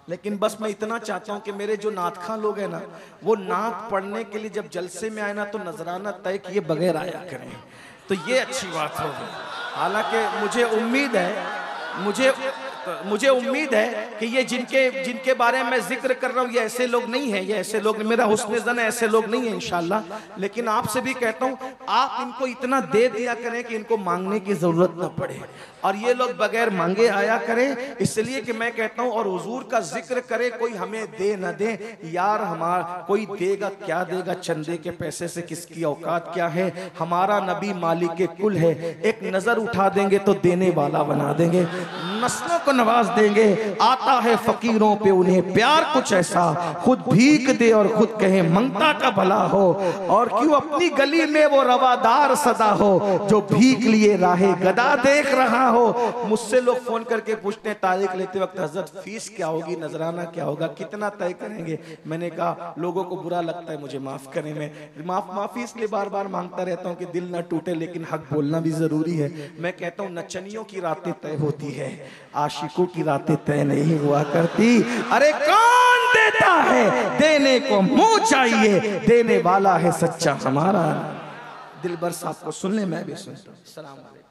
Speaker 1: लेकिन बस मैं इतना चाहता हूं कि मेरे जो नात खां लोग हैं ना, वो नात पढ़ने के लिए जब जलसे में आए ना तो नजराना तय किए बगैर आया करें, तो ये अच्छी बात होगी। हालांकि मुझे उम्मीद है, मुझे तो मुझे उम्मीद है कि ये जिनके बारे में मैं जिक्र कर रहा हूँ ये ऐसे लोग नहीं है, ये ऐसे लोग, मेरा हुस्न ज़न ऐसे लोग नहीं है इंशाल्लाह। लेकिन आपसे भी कहता हूँ आप इनको इतना दे दिया करें कि इनको मांगने की जरूरत ना पड़े, और ये लोग बगैर मांगे आया करें। इसलिए कि मैं कहता हूँ और हुजूर का जिक्र करे, कोई हमें दे न दे यार, हमारा कोई देगा क्या देगा, चंदे के पैसे से किसकी औकात क्या है। हमारा नबी मालिक के कुल है, एक नजर उठा देंगे तो देने वाला बना देंगे, नस्लों को नवाज देंगे। आता है फकीरों पे उन्हें प्यार कुछ ऐसा, खुद भीख दे और खुद कहे मंगता का भला हो, और क्यों अपनी गली में वो रवादार सदा हो, जो भीख लिए राहे गदा देख रहा हो। मुझसे लोग फोन करके पूछते हैं तारीख लेते वक्त, हजरत फीस क्या होगी, नजराना क्या होगा, कितना तय करेंगे। मैंने कहा लोगों को बुरा लगता है, मुझे माफ करें, मैं माफी इसलिए बार बार मांगता रहता हूँ कि दिल ना टूटे, लेकिन हक बोलना भी जरूरी है। मैं कहता हूँ नचनियों की रातें तय होती है, आशिकों की रातें तय नहीं हुआ करती। अरे कौन देता है, देने को मुंह चाहिए, देने वाला है सच्चा हमारा। दिलबर साहब को सुन ले, मैं भी सुनता हूँ। सलाम अलैकुम।